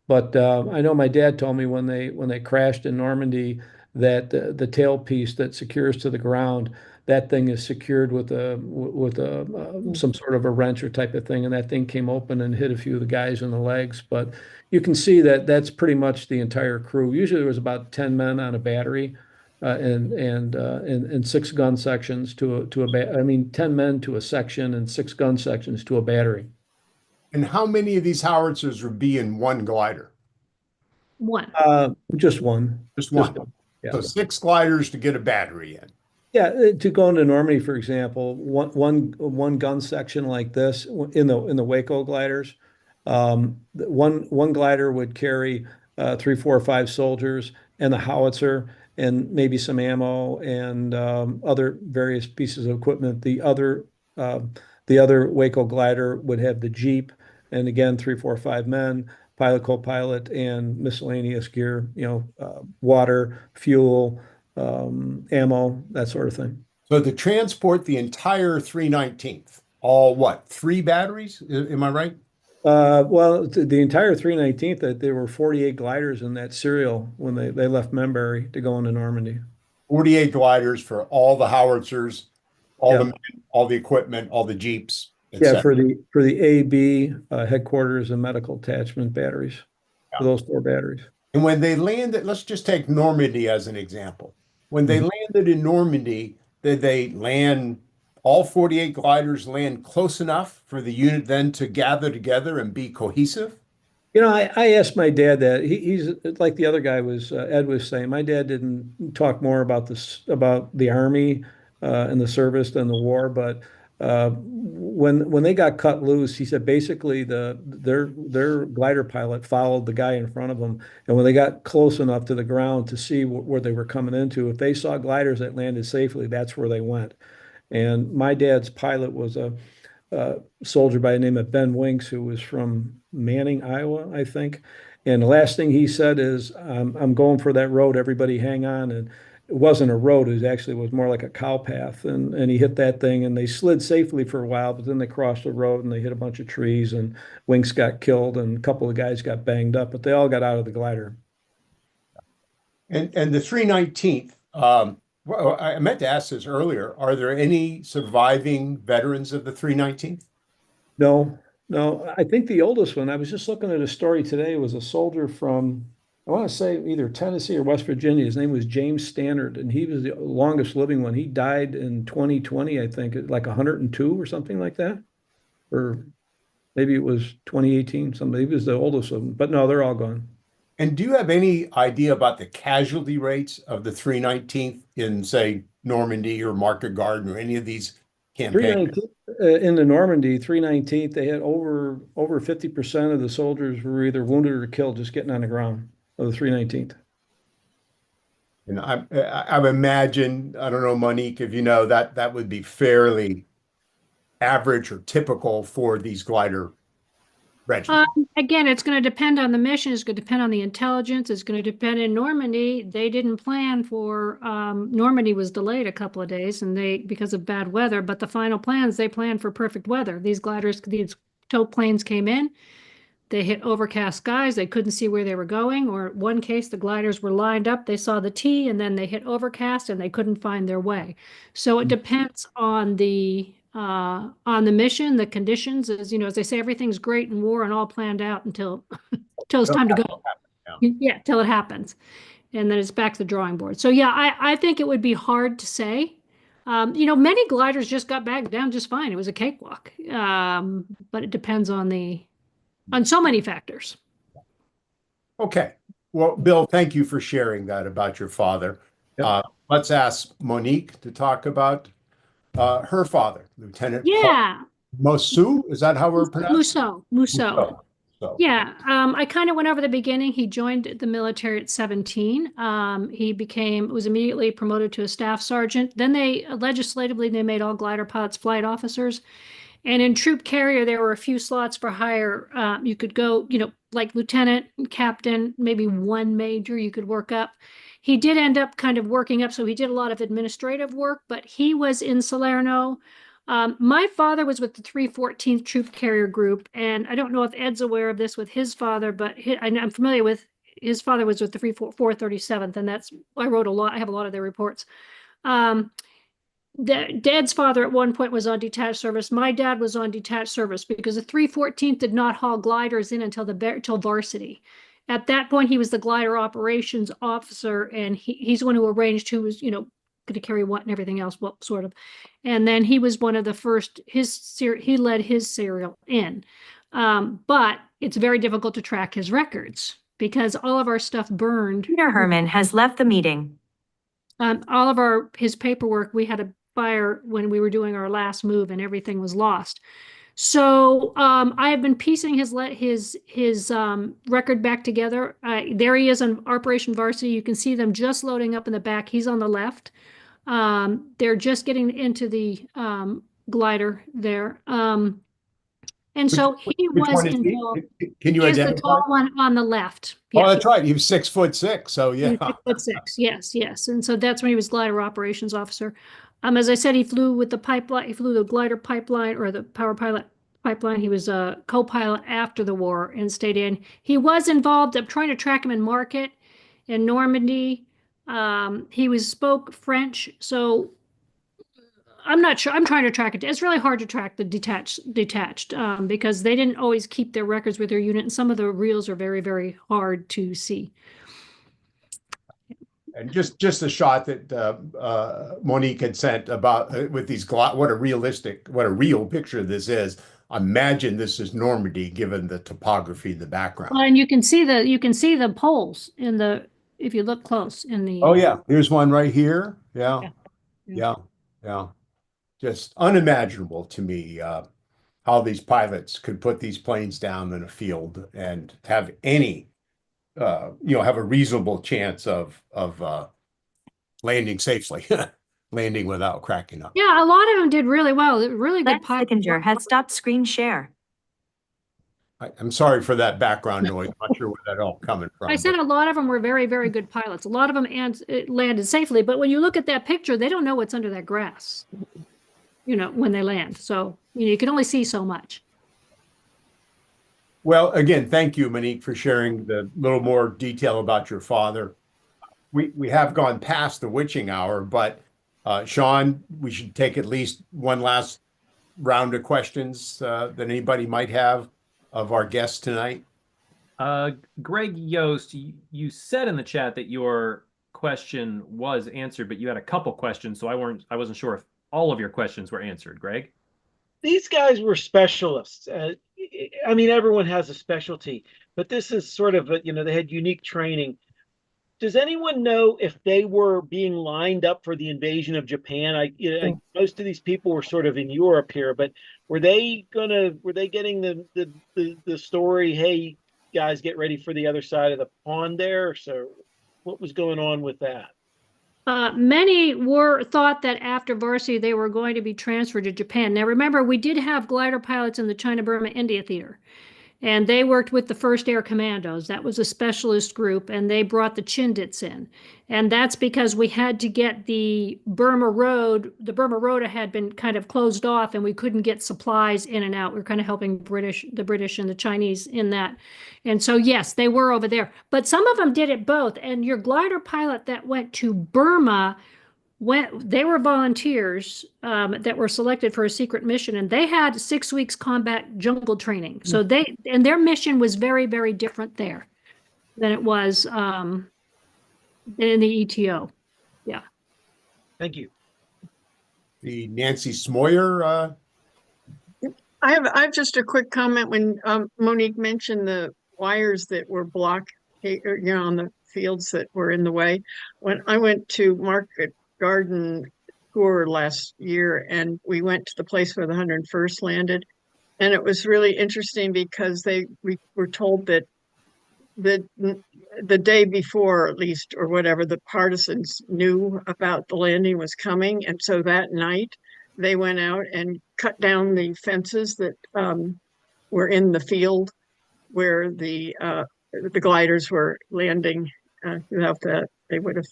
But I know my dad told me when they crashed in Normandy that the tailpiece that secures to the ground, that thing is secured with some sort of a wrench or type of thing, and that thing came open and hit a few of the guys in the legs. But you can see that that's pretty much the entire crew. Usually there was about 10 men on a battery, and 6 gun sections I mean 10 men to a section and 6 gun sections to a battery. And how many of these howitzers would be in one glider? One. Just one. Just one. Yeah. So 6 gliders to get a battery in. Yeah, to go into Normandy, for example, one gun section like this in the Waco gliders, one glider would carry 3, 4, 5 soldiers and the howitzer and maybe some ammo and other various pieces of equipment. The other Waco glider would have the Jeep, and again 3, 4, 5 men, pilot, co-pilot, and miscellaneous gear. Water, fuel, ammo, that sort of thing. So to transport the entire 319th, all what, 3 batteries? Am I right? Well, the entire 319th, there were 48 gliders in that serial when they left Membury to go into Normandy. 48 gliders for all the howitzers, all the men, all the equipment, all the Jeeps. Yeah, for the AB headquarters and medical attachment batteries, for those 4 batteries. And when they landed, let's just take Normandy as an example. When they landed in Normandy, did they land, all 48 gliders land close enough for the unit then to gather together and be cohesive? I asked my dad that. He's like the other guy Ed was saying. My dad didn't talk more about the Army and the service than the war, but when they got cut loose, he said basically their glider pilot followed the guy in front of them, and when they got close enough to the ground to see where they were coming into, if they saw gliders that landed safely, that's where they went. And my dad's pilot was a soldier by the name of Ben Winks, who was from Manning, Iowa, I think. And the last thing he said is, "I'm going for that road. Everybody, hang on." And it wasn't a road; it was more like a cow path. And he hit that thing, and they slid safely for a while. But then they crossed the road, and they hit a bunch of trees. And Winks got killed, and a couple of guys got banged up. But they all got out of the glider. And the 319th. Well, I meant to ask this earlier. Are there any surviving veterans of the 319th? No. I think the oldest one, I was just looking at a story today, was a soldier from, I want to say either Tennessee or West Virginia. His name was James Stannard, and he was the longest living one. He died in 2020, I think, at like 102 or something like that. Or maybe it was 2018, somebody. He was the oldest of them. But no, they're all gone. And do you have any idea about the casualty rates of the 319th in, say, Normandy or Market Garden or any of these campaigns? In the Normandy, 319th, they had over 50% of the soldiers were either wounded or killed just getting on the ground of the 319th. And I imagine, I don't know, Monique, if you know, that would be fairly average or typical for these glider regiments. Again, it's going to depend on the mission. It's going to depend on the intelligence. It's going to depend. In Normandy, they didn't plan for Normandy was delayed a couple of days, and because of bad weather. But the final plans, they planned for perfect weather. These tow planes came in. They hit overcast skies. They couldn't see where they were going. Or in one case, the gliders were lined up. They saw the T, and then they hit overcast, and they couldn't find their way. So it depends on the mission, the conditions. As they say, everything's great in war and all planned out until it's time to go. Yeah, till it happens. and then it's back to the drawing board. So yeah, I think it would be hard to say. Many gliders just got back down just fine. It was a cakewalk. But it depends on so many factors. Okay. Well, Bill, thank you for sharing that about your father. Yep. Let's ask Monique to talk about her father, Lieutenant Yeah. Paul Mousseau. Is that how we're pronouncing? Mousseau. So, Yeah, I kind of went over the beginning. He joined the military at 17. He was immediately promoted to a staff sergeant. Then legislatively, they made all glider pilots flight officers. And in troop carrier, there were a few slots for hire. You could go, like lieutenant, captain, maybe one major you could work up. He did end up kind of working up, so he did a lot of administrative work, but he was in Salerno. My father was with the 314th Troop Carrier Group, and I don't know if Ed's aware of this with his father, but I'm familiar with his father was with the 437th, and I wrote a lot. I have a lot of their reports. Dad's father at one point was on detached service. My dad was on detached service because the 314th did not haul gliders in until varsity. At that point, he was the glider operations officer, and he's the one who arranged who was, going to carry what and everything else, what sort of. And then he was one of the first, he led his serial in. But it's very difficult to track his records because all of our stuff burned. Peter Herman has left the meeting. All of his paperwork, we had a fire when we were doing our last move and everything was lost. So I have been piecing his record back together. There he is on Operation Varsity. You can see them just loading up in the back. He's on the left. They're just getting into the glider there. And so he was involved. Can you identify? The tall one on the left. Oh, Yeah. that's right. He was 6'6". So yeah. He was 6'6". Yes. And so that's when he was glider operations officer. As I said, he flew with the pipeline. He flew the glider pipeline or the power pilot pipeline. He was a co-pilot after the war and stayed in. He was involved. I'm trying to track him in Market in Normandy. He spoke French. So I'm not sure. I'm trying to track it. It's really hard to track the detached because they didn't always keep their records with their unit, and some of the reels are very, very hard to see. And just a shot that Monique had sent about with these what a real picture this is. Imagine this is Normandy, given the topography in the background. Well, and you can see the poles if you look close in the. Oh yeah, here's one right here. Yeah. Just unimaginable to me how these pilots could put these planes down in a field and have any, have a reasonable chance of landing safely, landing without cracking up. Yeah, a lot of them did really well. Really good pilots. Sickinger has stopped screen share. I'm sorry for that background noise. I'm not sure where that all coming from. I said a lot of them were very, very good pilots. A lot of them landed safely. But when you look at that picture, they don't know what's under that grass, when they land. So you can only see so much. Well, again, thank you, Monique, for sharing the little more detail about your father. We have gone past the witching hour, but Sean, we should take at least one last round of questions that anybody might have of our guests tonight. Greg Yost, you said in the chat that your question was answered, but you had a couple questions, so I wasn't sure if all of your questions were answered. Greg? These guys were specialists. Everyone has a specialty, but this is sort of they had unique training. Does anyone know if they were being lined up for the invasion of Japan? Most of these people were sort of in Europe here, but were they getting the story? Hey, guys, get ready for the other side of the pond there. So, what was going on with that? Many thought that after varsity they were going to be transferred to Japan. Now, remember, we did have glider pilots in the China-Burma-India theater. And they worked with the 1st Air Commandos. That was a specialist group, and they brought the Chindits in. And that's because we had to get the Burma Road. The Burma Road had been kind of closed off, and we couldn't get supplies in and out. We were kind of helping the British and the Chinese in that. And so, yes, they were over there. But some of them did it both. And your glider pilot that went to Burma, they were volunteers that were selected for a secret mission, and they had 6 weeks combat jungle training. So their mission was very, very different there than it was in the ETO. Yeah. Thank you. The Nancy Smoyer, I have just a quick comment when Monique mentioned the wires that were blocked, on the fields that were in the way. When I went to Market Garden tour last year, and we went to the place where the 101st landed, and it was really interesting because we were told that the day before, at least, or whatever, the partisans knew about the landing was coming, and so that night they went out and cut down the fences that were in the field where the gliders were landing. Without that, they would have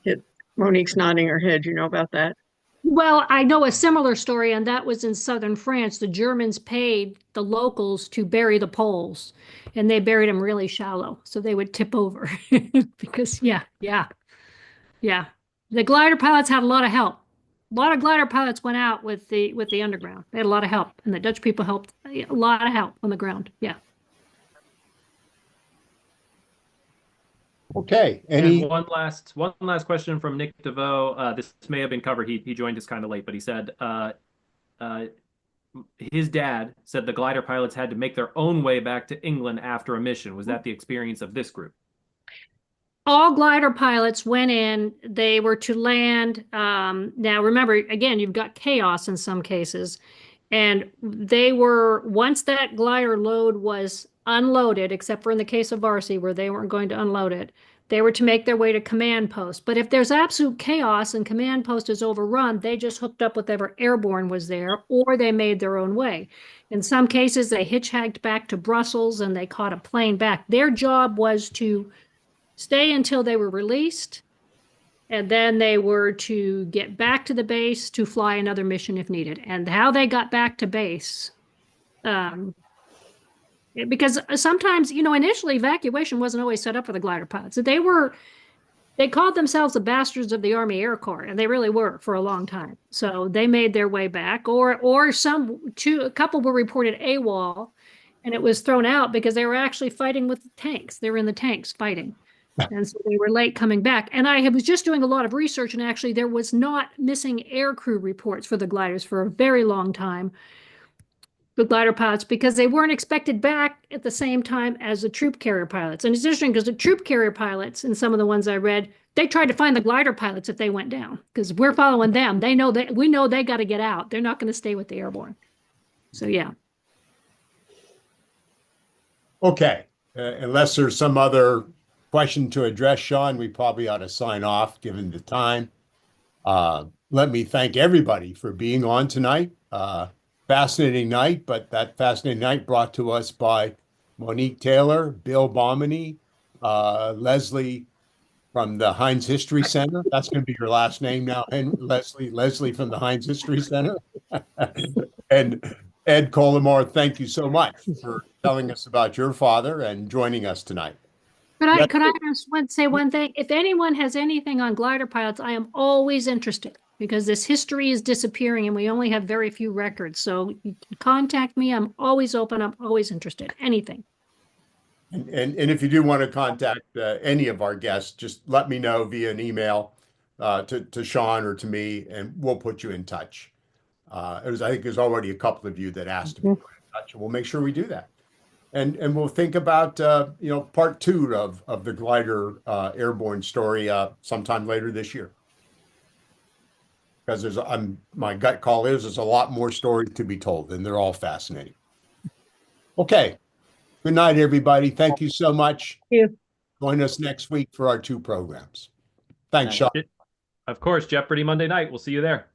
hit. Monique's nodding her head. You know about that? Well, I know a similar story, and that was in southern France. The Germans paid the locals to bury the poles, and they buried them really shallow, so they would tip over. Because, yeah. The glider pilots had a lot of help. A lot of glider pilots went out with the underground. They had a lot of help, and the Dutch people helped. A lot of help on the ground. Yeah. okay. And one last question from Nick DeVoe. This may have been covered. He joined us kind of late, but he said his dad said the glider pilots had to make their own way back to England after a mission. Was that the experience of this group? All glider pilots went in. They were to land. Now, remember, again, you've got chaos in some cases. And they were, once that glider load was unloaded, except for in the case of Varsi, where they weren't going to unload it, they were to make their way to command post. But if there's absolute chaos and command post is overrun, they just hooked up whatever airborne was there, or they made their own way. In some cases, they hitchhiked back to Brussels and they caught a plane back. Their job was to stay until they were released, and then they were to get back to the base to fly another mission if needed. And how they got back to base, because sometimes, initially evacuation wasn't always set up for the glider pilots. They called themselves the bastards of the Army Air Corps, and they really were for a long time. So they made their way back, or a couple were reported AWOL, and it was thrown out because they were actually fighting with the tanks. They were in the tanks fighting. And so they were late coming back. And I was just doing a lot of research, and actually there was not missing aircrew reports for the gliders for a very long time, the glider pilots, because they weren't expected back at the same time as the troop carrier pilots. And it's interesting because the troop carrier pilots, and some of the ones I read, they tried to find the glider pilots if they went down, because we're following them. We know they got to get out. They're not going to stay with the airborne. So, yeah. Okay. Unless there's some other question to address, Sean, we probably ought to sign off given the time. Let me thank everybody for being on tonight. Fascinating night, but that fascinating night brought to us by Monique Taylor, Bill Bomini, Leslie from the Heinz History Center. That's going to be your last name now, and Leslie from the Heinz History Center. And Ed Colomore, thank you so much for telling us about your father and joining us tonight. Could I just say one thing? If anyone has anything on glider pilots, I am always interested, because this history is disappearing and we only have very few records. So you can contact me. I'm always open. I'm always interested. Anything. And if you do want to contact any of our guests, just let me know via an email to Sean or to me, and we'll put you in touch. I think there's already a couple of you that asked to be put in touch, and we'll make sure we do that. And we'll think about part 2 of the glider airborne story sometime later this year. Because my gut call is there's a lot more stories to be told, and they're all fascinating. Okay. Good night, everybody. Thank you so much. Thank you. Join us next week for our 2 programs. Thanks, Sean. Of course, Jeopardy Monday night. We'll see you there.